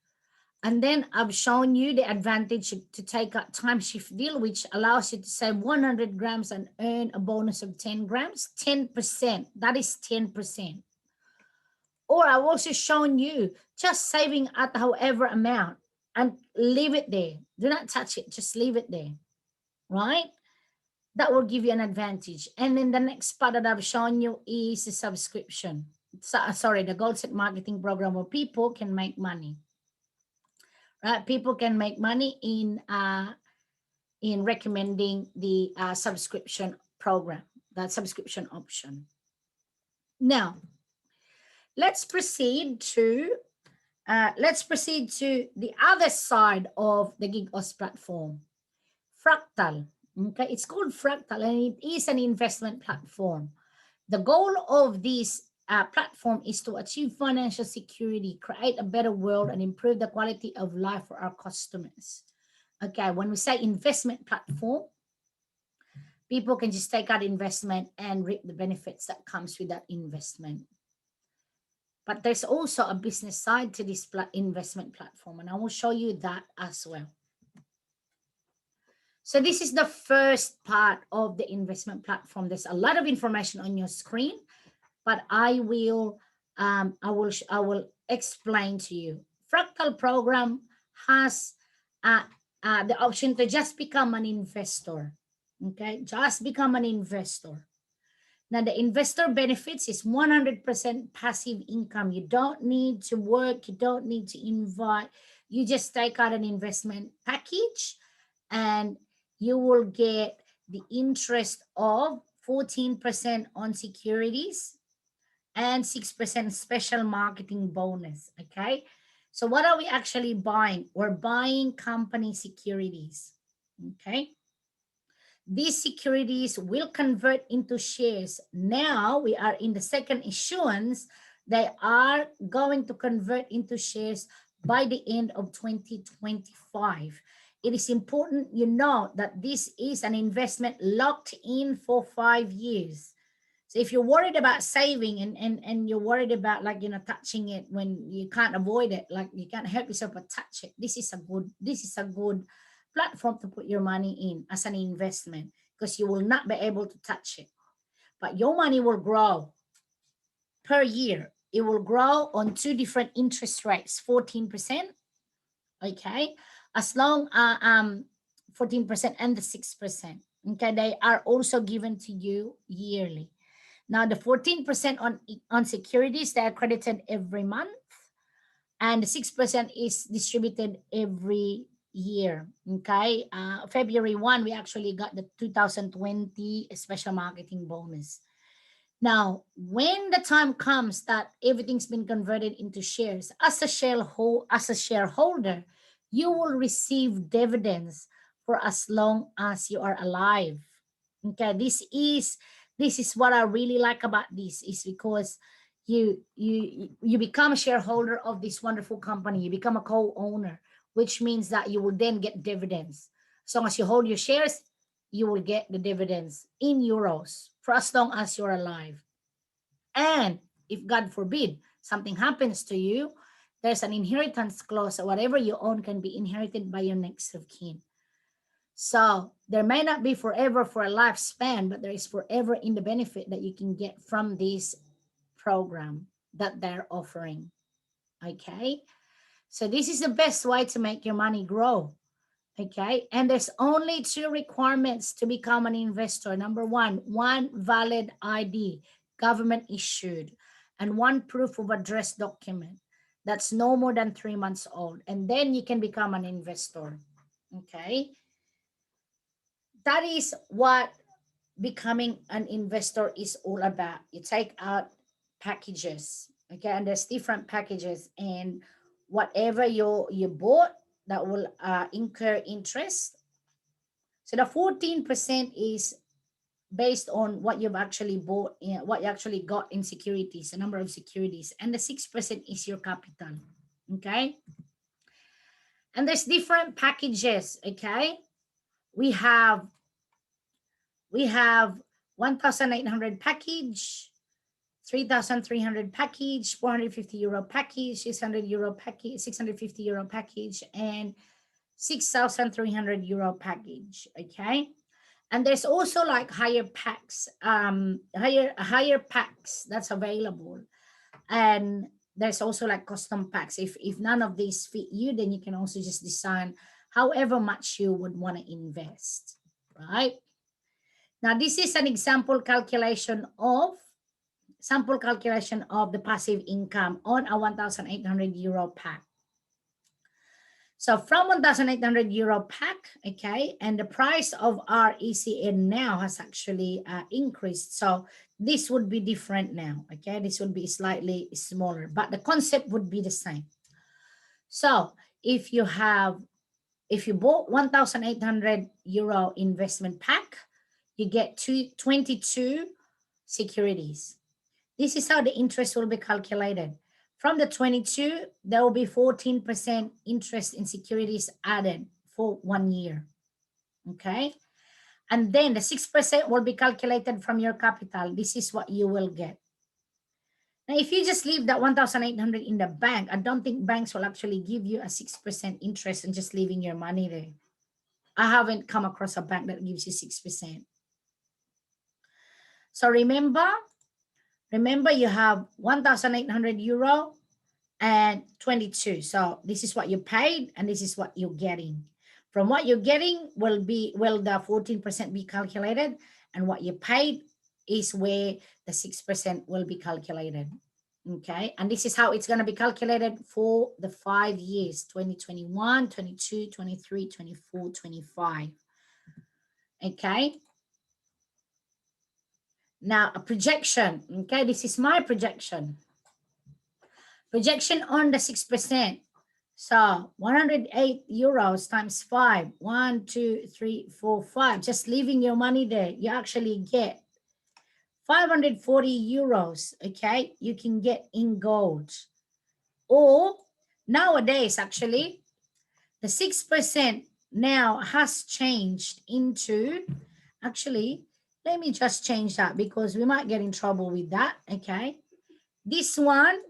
Speaker 1: And then I've shown you the advantage to take a time shift deal, which allows you to save 100 grams and earn a bonus of 10 grams, 10%. That is 10%. Or I've also shown you just saving at however amount and leave it there. Do not touch it. Just leave it there, right? That will give you an advantage. And then the next part that I've shown you is the subscription. Sorry, the GOLDSET marketing program where people can make money. Right, people can make money in recommending the subscription program, that subscription option. Now, let's proceed to the other side of the gig-oss platform, Fractal. Okay, it's called Fractal, and it is an investment platform. The goal of this platform is to achieve financial security, create a better world, and improve the quality of life for our customers. Okay, when we say investment platform, people can just take out investment and reap the benefits that comes with that investment. But there's also a business side to this investment platform, and I will show you that as well. So this is the first part of the investment platform. There's a lot of information on your screen, but I will explain to you. Fractal program has the option to just become an investor. Okay, just become an investor. Now the investor benefits is 100% passive income. You don't need to work. You don't need to invite. You just take out an investment package, and you will get the interest of 14% on securities and 6% special marketing bonus. Okay, so what are we actually buying? We're buying company securities. Okay, these securities will convert into shares. Now we are in the second issuance. They are going to convert into shares by the end of 2025. It is important you know that this is an investment locked in for 5 years. So if you're worried about saving and you're worried about, like, you know, touching it when you can't avoid it, like you can't help yourself but touch it, this is a good platform to put your money in as an investment, because you will not be able to touch it, but your money will grow per year. It will grow on 2 different interest rates, 14%, okay, as long 14% and the 6%, okay, they are also given to you yearly. Now the 14% on securities, they are credited every month, and the 6% is distributed every year. Okay, February 1, we actually got the 2020 special marketing bonus. Now, when the time comes that everything's been converted into shares, as a shareholder, you will receive dividends for as long as you are alive. Okay, this is what I really like about this, is because you become a shareholder of this wonderful company. You become a co-owner, which means that you will then get dividends. As long as you hold your shares, you will get the dividends in euros for as long as you're alive. And if, God forbid, something happens to you, there's an inheritance clause. So whatever you own can be inherited by your next of kin. So there may not be forever for a lifespan, but there is forever in the benefit that you can get from this program that they're offering. Okay, so this is the best way to make your money grow. Okay, and there's only 2 requirements to become an investor. Number one valid ID, government issued, and 1 proof of address document that's no more than 3 months old, and then you can become an investor. Okay, that is what becoming an investor is all about. You take out packages, okay, and there's different packages, and whatever you bought, that will incur interest. So the 14% is based on what you've actually bought, what you actually got in securities, the number of securities, and the 6% is your capital. Okay, and there's different packages. Okay, we have 1,800 package, 3,300 package, 450 euro package, 600 euro package, 650 euro package, and 6,300 euro package. Okay, and there's also like higher packs, higher packs that's available, and there's also like custom packs. If none of these fit you, then you can also just design however much you would want to invest, right? Now this is an example calculation of the passive income on a 1,800 euro pack. So from 1,800 euro pack, okay, and the price of our ECN now has actually increased. So this would be different now, okay? This would be slightly smaller, but the concept would be the same. So if you bought 1,800 euro investment pack, you get 22 securities. This is how the interest will be calculated. From the 22, there will be 14% interest in securities added for 1 year. Okay, and then the 6% will be calculated from your capital. This is what you will get. Now, if you just leave that 1,800 in the bank, I don't think banks will actually give you a 6% interest in just leaving your money there. I haven't come across a bank that gives you 6%. So remember, you have 1,800 euro and 22. So this is what you paid, and this is what you're getting. From what you're getting will the 14% be calculated, and what you paid is where the 6% will be calculated. Okay, and this is how it's going to be calculated for the 5 years: 2021, 22, 23, 24, 25. Okay. Now a projection. Okay, this is my projection. Projection on the 6%. So 108 euros times 5. 1, 2, 3, 4, 5. Just leaving your money there, you actually get 540 euros. Okay, you can get in gold. Or nowadays, actually, the 6% now has changed into, actually, Let me just change that because we might get in trouble with that. Okay. This one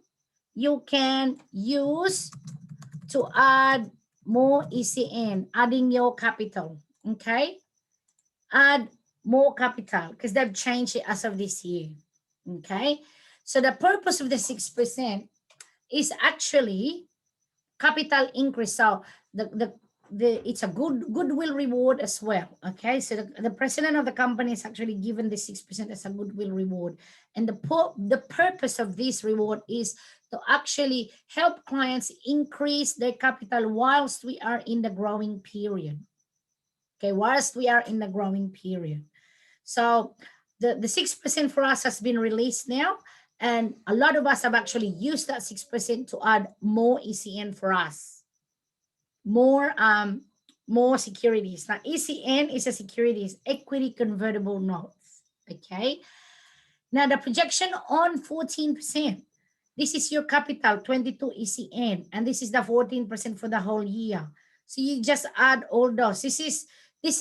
Speaker 1: you can use to add more ECN, adding your capital. Okay. Add more capital because they've changed it as of this year. Okay. So the purpose of the 6% is actually capital increase. So it's a goodwill reward as well. Okay, so the president of the company is actually given the 6% as a goodwill reward, and the purpose of this reward is to actually help clients increase their capital whilst we are in the growing period. Okay, whilst we are in the growing period. So the 6% for us has been released now, and a lot of us have actually used that 6% to add more ECN for us, more securities. Now ECN is a securities, equity convertible notes. Okay, now the projection on 14%. This is your capital, 22 ECN, and this is the 14% for the whole year. So you just add all those. This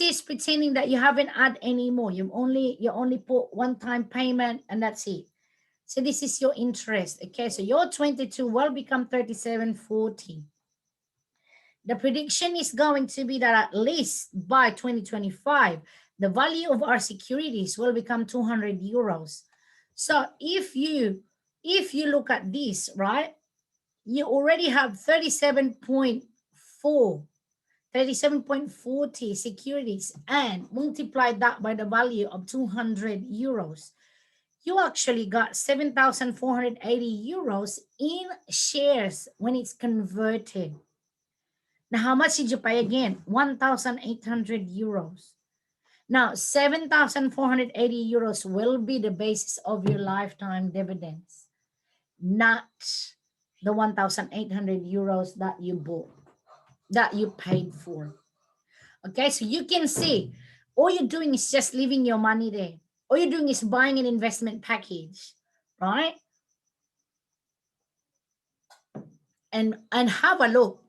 Speaker 1: is pretending that you haven't added any more. You only put one-time payment and that's it. So this is your interest. Okay, so your 22 will become 37.40. The prediction is going to be that at least by 2025, the value of our securities will become 200 euros. So if you look at this, right, you already have 37.40 securities, and multiply that by the value of 200 euros. You actually got 7,480 euros in shares when it's converted. Now, how much did you pay again? 1,800 euros. Now, 7,480 euros will be the basis of your lifetime dividends, not the 1,800 euros that you bought, that you paid for. Okay, so you can see all you're doing is just leaving your money there. All you're doing is buying an investment package, right? And have a look.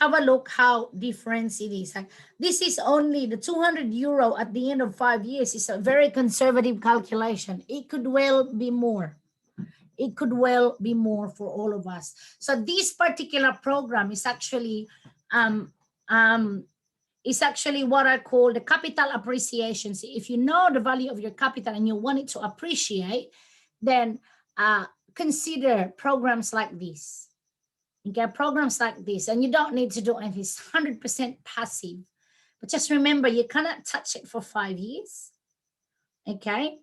Speaker 1: Have a look how different it is. This is only the 200 euro at the end of 5 years. Is a very conservative calculation. It could well be more. It could well be more for all of us. So this particular program is actually what I call the capital appreciation. So if you know the value of your capital and you want it to appreciate, then consider programs like this. Okay, programs like this, and you don't need to do anything. It's 100% passive, but just remember you cannot touch it for 5 years. Okay,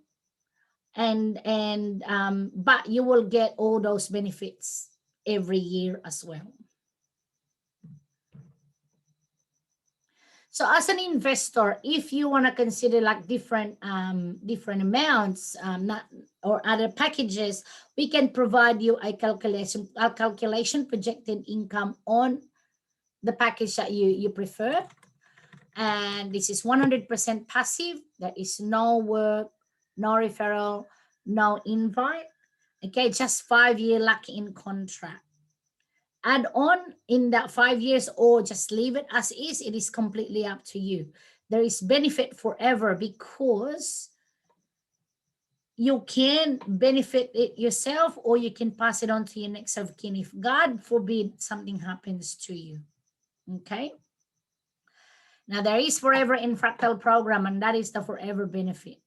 Speaker 1: but you will get all those benefits every year as well. So as an investor, if you want to consider like different amounts, or other packages, we can provide you a calculation projected income on the package that you prefer. And this is 100% passive. There is no work, no referral, no invite. Okay, just 5-year lock-in contract. Add on in that 5 years or just leave it as is. It is completely up to you. There is benefit forever because you can benefit it yourself, or you can pass it on to your next of kin if God forbid something happens to you. Okay. Now there is forever in Fractal program, and that is the forever benefit.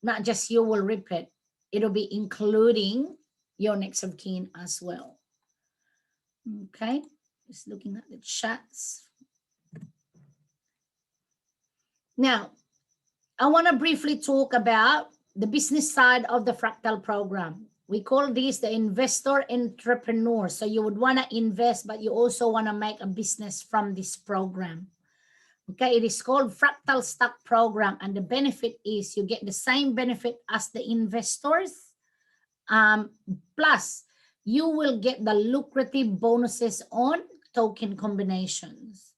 Speaker 1: Not just you will reap it. It'll be including your next of kin as well. Okay, just looking at the chats. Now, I want to briefly talk about the business side of the Fractal program. We call this the investor entrepreneur. So you would want to invest, but you also want to make a business from this program. Okay, it is called Fractal Stock Program, and the benefit is you get the same benefit as the investors, plus you will get the lucrative bonuses on token combinations.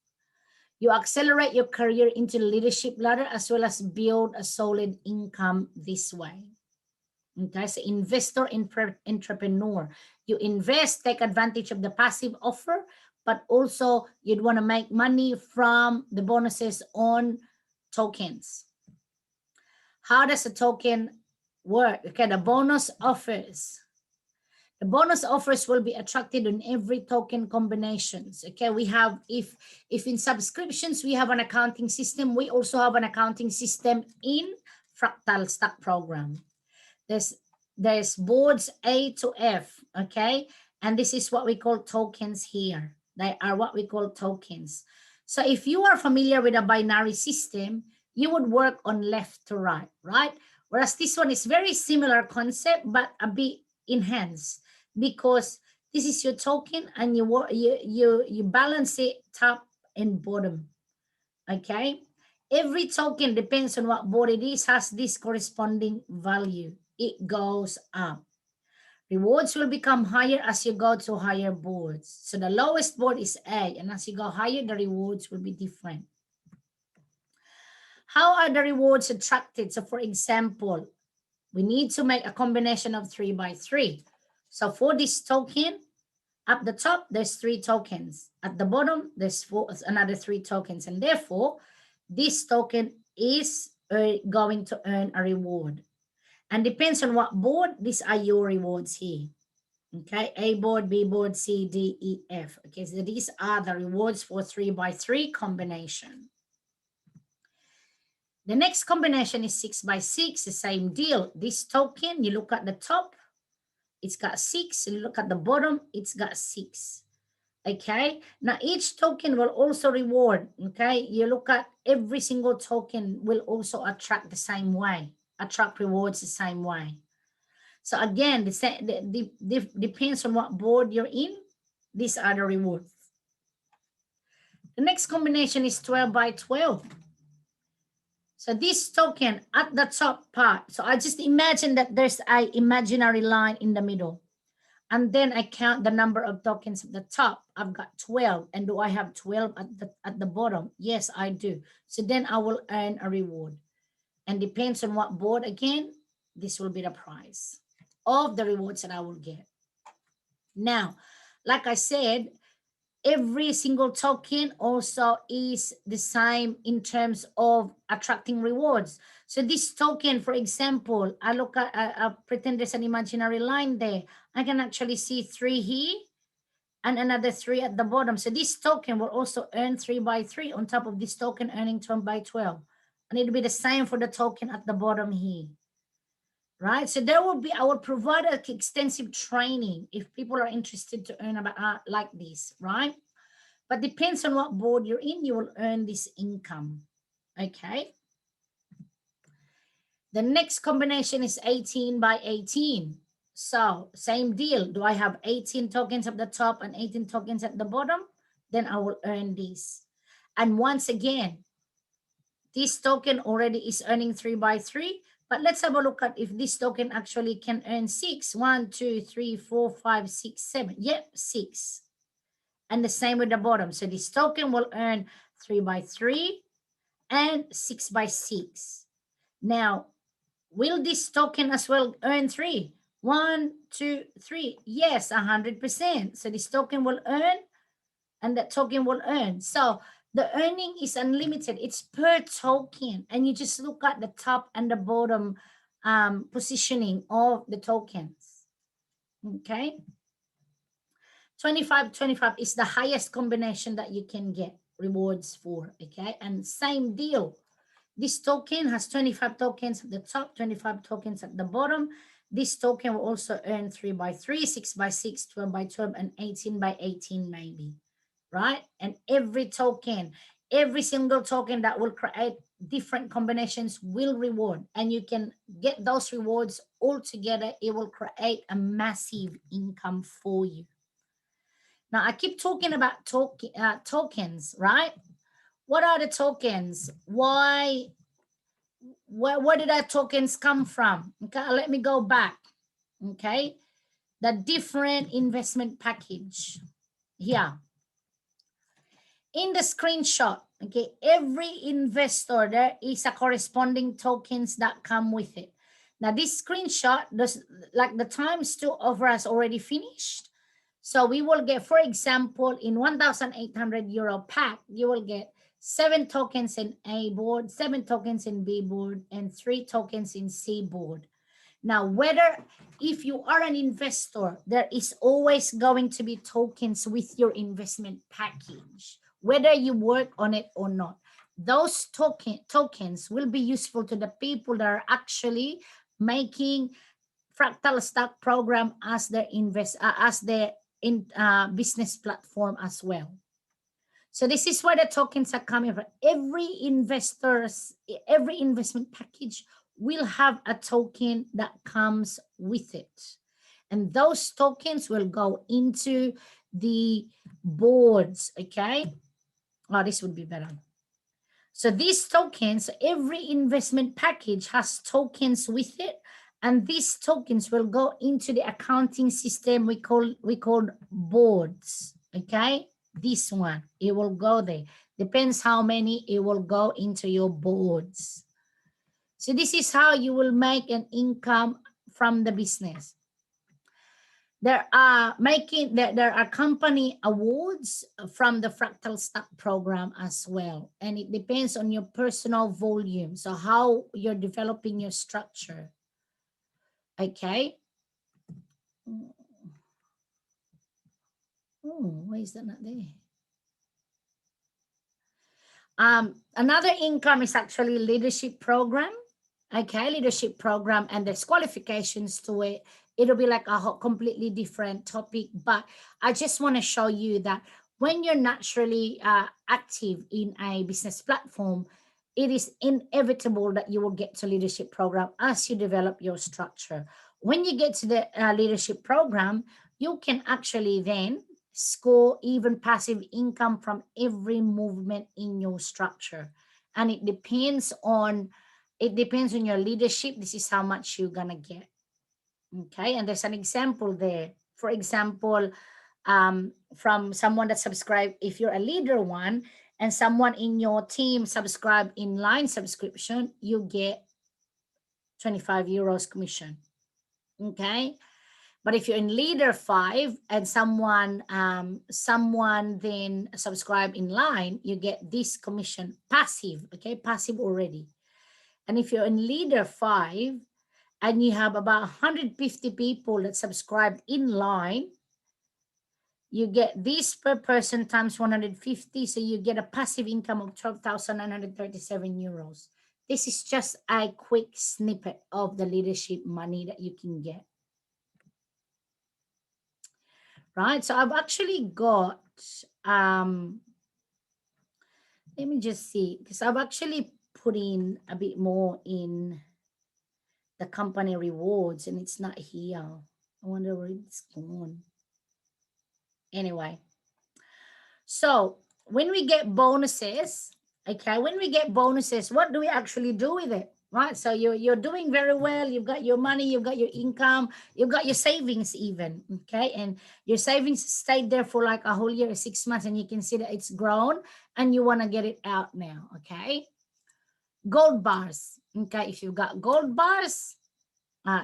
Speaker 1: You accelerate your career into the leadership ladder as well as build a solid income this way. Okay, so investor entrepreneur. You invest, take advantage of the passive offer, but also you'd want to make money from the bonuses on tokens. How does the token work? Okay, the bonus offers. The bonus offers will be attracted on every token combinations. Okay, we have, if in subscriptions we have an accounting system, we also have an accounting system in Fractal Stock Program. There's boards A to F, okay? And this is what we call tokens here. They are what we call tokens. So if you are familiar with a binary system, you would work on left to right, right? Whereas this one is very similar concept, but a bit enhanced, because this is your token and you balance it top and bottom, okay? Every token depends on what board it is, has this corresponding value. It goes up. Rewards will become higher as you go to higher boards. So the lowest board is A, and as you go higher, the rewards will be different. How are the rewards attracted? So for example, we need to make a combination of 3 by 3. So for this token, up the top, there's 3 tokens. At the bottom, there's another 3 tokens. And therefore, this token is going to earn a reward. And depends on what board, these are your rewards here. Okay, A board, B board, C, D, E, F. Okay, so these are the rewards for 3 by 3 combination. The next combination is 6 by 6, the same deal. This token, you look at the top, it's got 6. You look at the bottom, it's got 6. Okay, now each token will also reward. Okay, you look at every single token will also attract the same way, attract rewards the same way. So again, depends on what board you're in. These are the rewards. The next combination is 12 by 12. So this token at the top part, so I just imagine that there's an imaginary line in the middle. And then I count the number of tokens at the top. I've got 12. And do I have 12 at the bottom? Yes, I do. So then I will earn a reward. And depends on what board, again, this will be the price of the rewards that I will get. Now, like I said, every single token also is the same in terms of attracting rewards. So this token, for example, I look at, I pretend there's an imaginary line there. I can actually see 3 here and another 3 at the bottom. So this token will also earn 3 by 3 on top of this token earning 12 by 12. And it'll be the same for the token at the bottom here. Right, so there will be, I will provide an extensive training if people are interested to earn about like this, right? But depends on what board you're in, you will earn this income. Okay. The next combination is 18 by 18. So same deal. Do I have 18 tokens at the top and 18 tokens at the bottom? Then I will earn this. And once again, this token already is earning 3 by 3. But let's have a look at if this token actually can earn 6. 1, 2, 3, 4, 5, 6, 7. Yep, 6. And the same with the bottom. So this token will earn 3 by 3 and 6 by 6. Now, will this token as well earn 3? 1, 2, 3. Yes, 100%. So this token will earn and that token will earn. So the earning is unlimited. It's per token. And you just look at the top and the bottom positioning of the tokens. Okay. 25, 25 is the highest combination that you can get rewards for. Okay. And same deal. This token has 25 tokens at the top, 25 tokens at the bottom. This token will also earn 3 by 3, 6 by 6, 12 by 12, and 18 by 18 maybe. Right? And every token, every single token that will create different combinations will reward. And you can get those rewards all together. It will create a massive income for you. Now, I keep talking about tokens, right? What are the tokens? Where did our tokens come from? Okay, let me go back. Okay, the different investment package here. In the screenshot, okay, every investor, there is a corresponding tokens that come with it. Now, this screenshot, like the ×2 offer has already finished. So we will get, for example, in 1,800 euro pack, you will get 7 tokens in A board, 7 tokens in B board, and 3 tokens in C board. Now, if you are an investor, there is always going to be tokens with your investment package, whether you work on it or not. Those tokens will be useful to the people that are actually making Fractal Stock Program as their business platform as well. So this is where the tokens are coming from. Every investment package will have a token that comes with it. And those tokens will go into the boards, okay? Oh, this would be better. So these tokens, every investment package has tokens with it, and these tokens will go into the accounting system we call boards, okay? This one, it will go there. Depends how many, it will go into your boards. So this is how you will make an income from the business. There are company awards from the Fractal Stock Program as well. And it depends on your personal volume. So how you're developing your structure. Okay. Oh, why is that not there? Another income is actually leadership program. Okay, leadership program, and there's qualifications to it. It'll be like a completely different topic, but I just want to show you that when you're naturally active in a business platform, it is inevitable that you will get to leadership program as you develop your structure. When you get to the leadership program, you can actually then score even passive income from every movement in your structure. And it depends on your leadership. This is how much you're gonna get. Okay, and there's an example there. For example, from someone that subscribed, if you're a leader one and someone in your team subscribe in line subscription, you get 25 euros commission. Okay, but if you're in leader 5 and someone then subscribe in line, you get this commission passive. Okay, passive already. And if you're in leader 5 and you have about 150 people that subscribed in line, you get this per person times 150. So you get a passive income of 12,937 euros. This is just a quick snippet of the leadership money that you can get. Right, so I've actually got, let me just see, because I've actually put in a bit more in the company rewards and it's not here. I wonder where it's gone. Anyway, so when we get bonuses, okay, what do we actually do with it? Right, so you're doing very well, you've got your money, you've got your income, you've got your savings even, okay, and your savings stayed there for like a whole year, 6 months, and you can see that it's grown and you want to get it out now. Okay, gold bars. Okay, if you've got gold bars,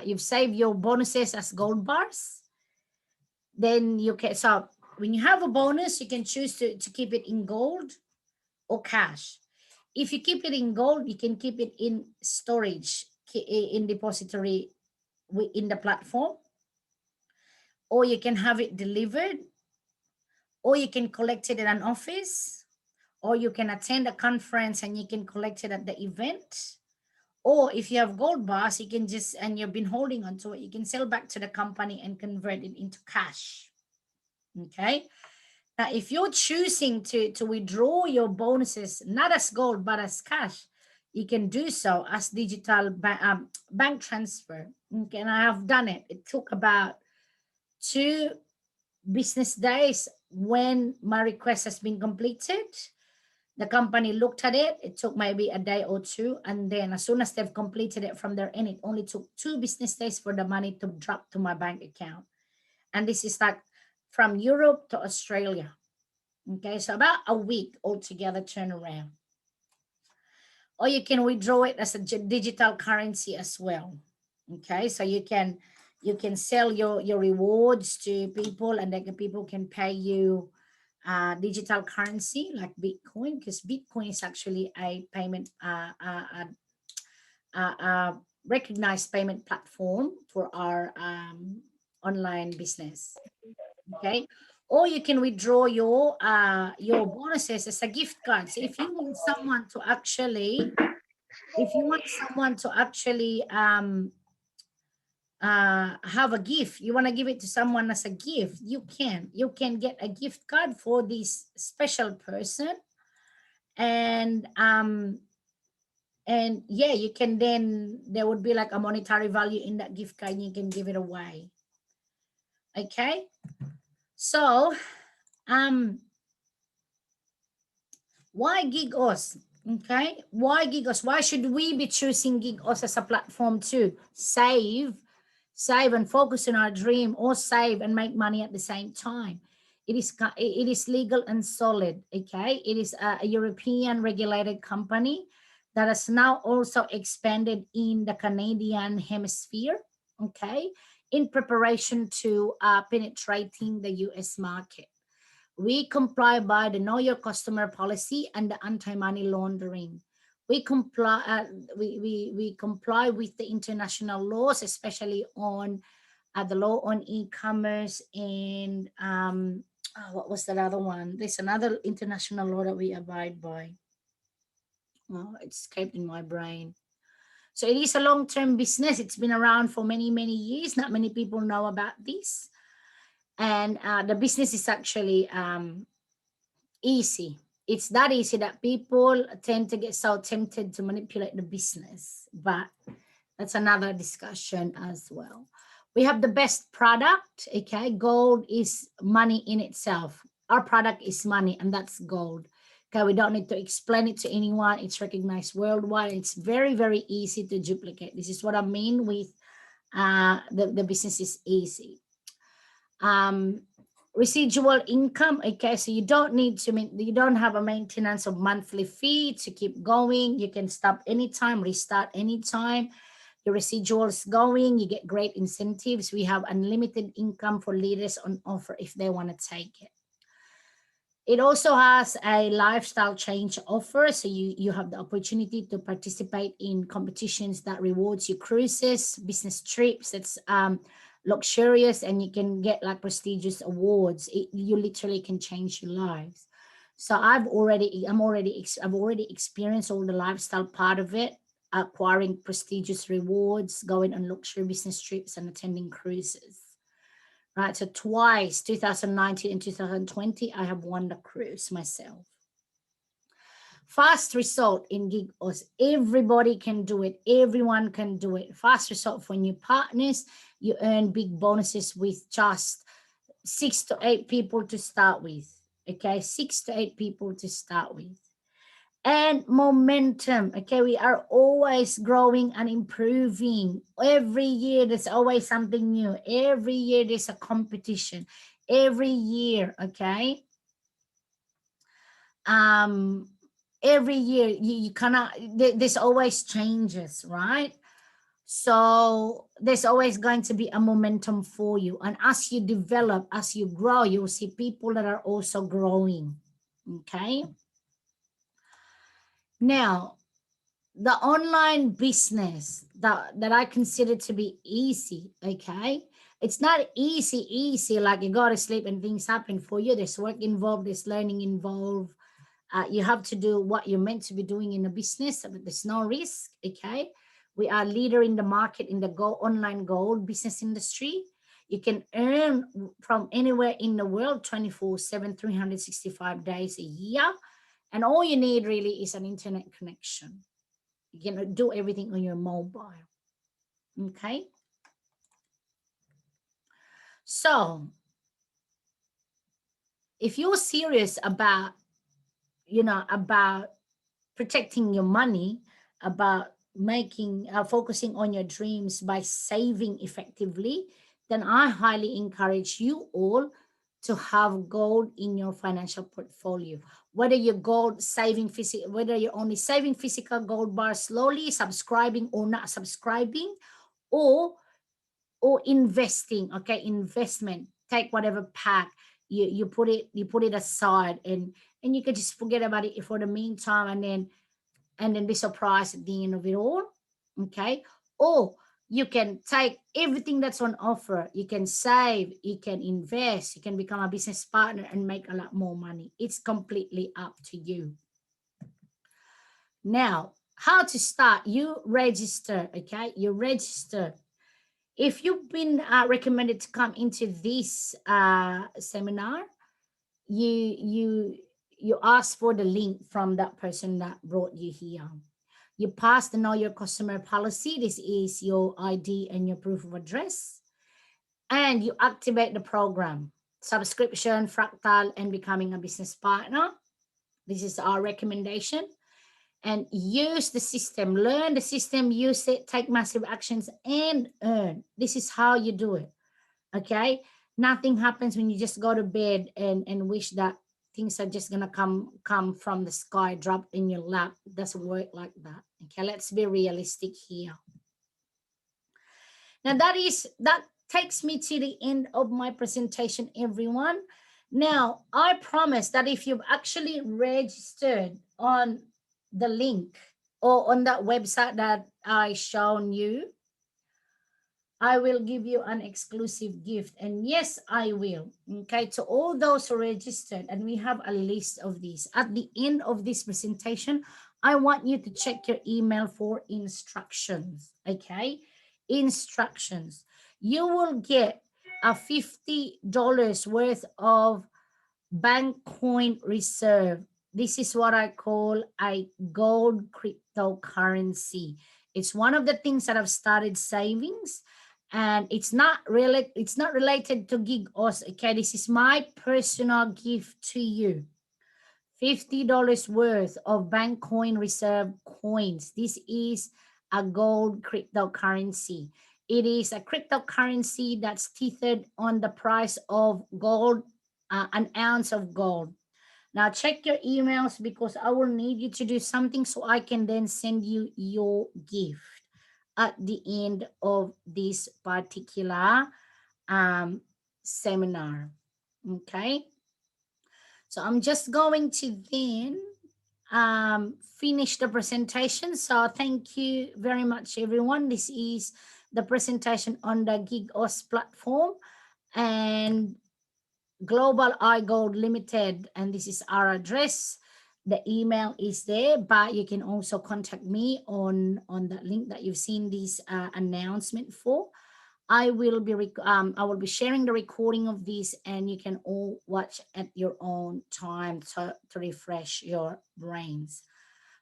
Speaker 1: you've saved your bonuses as gold bars, then you can, so when you have a bonus, you can choose to keep it in gold or cash. If you keep it in gold, you can keep it in storage, in depository in the platform, or you can have it delivered, or you can collect it in an office, or you can attend a conference and you can collect it at the event. Or if you have gold bars, you can just, and you've been holding on to it, you can sell back to the company and convert it into cash. Okay. Now, if you're choosing to withdraw your bonuses, not as gold, but as cash, you can do so as digital bank transfer. Okay, and I have done it. It took about 2 business days when my request has been completed. The company looked at it. It took maybe a day or 2. And then as soon as they've completed it from their end, it only took 2 business days for the money to drop to my bank account. And this is like from Europe to Australia. Okay, so about a week altogether turnaround. Or you can withdraw it as a digital currency as well. Okay, so you can sell your rewards to people, and then people can pay you digital currency like Bitcoin, because Bitcoin is actually a payment, recognized payment platform for our online business. Okay, or you can withdraw your bonuses as a gift card. So if you want someone to actually, have a gift, you want to give it to someone as a gift, you can get a gift card for this special person, and yeah, you can, then there would be like a monetary value in that gift card and you can give it away. Okay, so why GigOs? Okay, why GigOs? Why should we be choosing GigOs as a platform to save and focus on our dream, or save and make money at the same time? It is legal and solid. Okay, it is a European regulated company that has now also expanded in the Canadian hemisphere. Okay, in preparation to penetrating the US market. We comply by the Know Your Customer policy and the anti-money laundering. We comply. We comply with the international laws, especially on the law on e-commerce, and what was that other one? There's another international law that we abide by. Oh, it escaped in my brain. So it is a long-term business. It's been around for many, many years. Not many people know about this. And the business is actually easy. It's that easy that people tend to get so tempted to manipulate the business. But that's another discussion as well. We have the best product. Okay, gold is money in itself. Our product is money, and that's gold. Okay, we don't need to explain it to anyone. It's recognized worldwide. It's very, very easy to duplicate. This is what I mean with the business is easy. Residual income. Okay, so you don't have a maintenance of monthly fee to keep going. You can stop anytime, restart anytime. Your residuals going, you get great incentives. We have unlimited income for leaders on offer if they want to take it. It also has a lifestyle change offer, so you have the opportunity to participate in competitions that rewards you cruises, business trips. That's luxurious, and you can get like prestigious awards. You literally can change your lives. So I've already experienced all the lifestyle part of it, acquiring prestigious rewards, going on luxury business trips, and attending cruises. Right, so twice, 2019 and 2020, I have won the cruise myself. Fast result in GigOs. Everybody can do it. Everyone can do it. Fast result for new partners. You earn big bonuses with just 6 to 8 people to start with. Okay, 6 to 8 people to start with. And momentum. Okay, we are always growing and improving. Every year there's always something new. Every year there's a competition. Every year, okay. Every year you cannot. There's always changes, right? So there's always going to be a momentum for you. And as you develop, as you grow, you'll see people that are also growing. Okay. Now, the online business that I consider to be easy, okay? It's not easy like you go to sleep and things happen for you. There's work involved, there's learning involved. You have to do what you're meant to be doing in a business, but there's no risk, okay? We are leader in the market in the online gold business industry. You can earn from anywhere in the world 24/7, 365 days a year. And all you need really is an internet connection. You can do everything on your mobile. Okay. So if you're serious about, about protecting your money, about focusing on your dreams by saving effectively, then I highly encourage you all to have gold in your financial portfolio. Whether you're whether you're only saving physical gold bars slowly, subscribing or not subscribing, or investing. Okay, investment. Take whatever pack. you put it aside, and you can just forget about it for the meantime, and then be surprised at the end of it all. Okay. Or you can take everything that's on offer, you can save, you can invest, you can become a business partner and make a lot more money. It's completely up to you. Now, how to start? You register. Okay, you register. If you've been recommended to come into this seminar, you ask for the link from that person that brought you here. You pass the know your customer policy. This is your ID and your proof of address, and you activate the program, subscription, fractal, and becoming a business partner. This is our recommendation. And use the system, learn the system, use it, take massive actions, and earn. This is how you do it. Okay. Nothing happens when you just go to bed and wish that things are just gonna come from the sky, drop in your lap. It doesn't work like that. Okay, let's be realistic here. Now that takes me to the end of my presentation, everyone. Now I promise that if you've actually registered on the link or on that website that I shown you, I will give you an exclusive gift. And yes, I will. Okay, to all those who registered, and we have a list of these. At the end of this presentation, I want you to check your email for instructions. Okay, instructions. You will get a $50 worth of bank coin reserve. This is what I call a gold cryptocurrency. It's one of the things that I've started savings, and it's not related to GOS. Okay, this is my personal gift to you. $50 worth of bank coin reserve coins. This is a gold cryptocurrency. It is a cryptocurrency that's tethered on the price of gold, an ounce of gold. Now check your emails, because I will need you to do something so I can then send you your gift at the end of this particular seminar. Okay, so I'm just going to then finish the presentation. So thank you very much, everyone. This is the presentation on the GigOS platform and Global iGold Limited, and this is our address. The email is there, but you can also contact me on the link that you've seen this announcement for. I will be sharing the recording of this, and you can all watch at your own time to refresh your brains.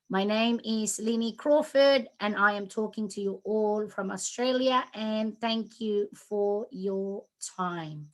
Speaker 1: My name is Linie Crawford, and I am talking to you all from Australia, and thank you for your time.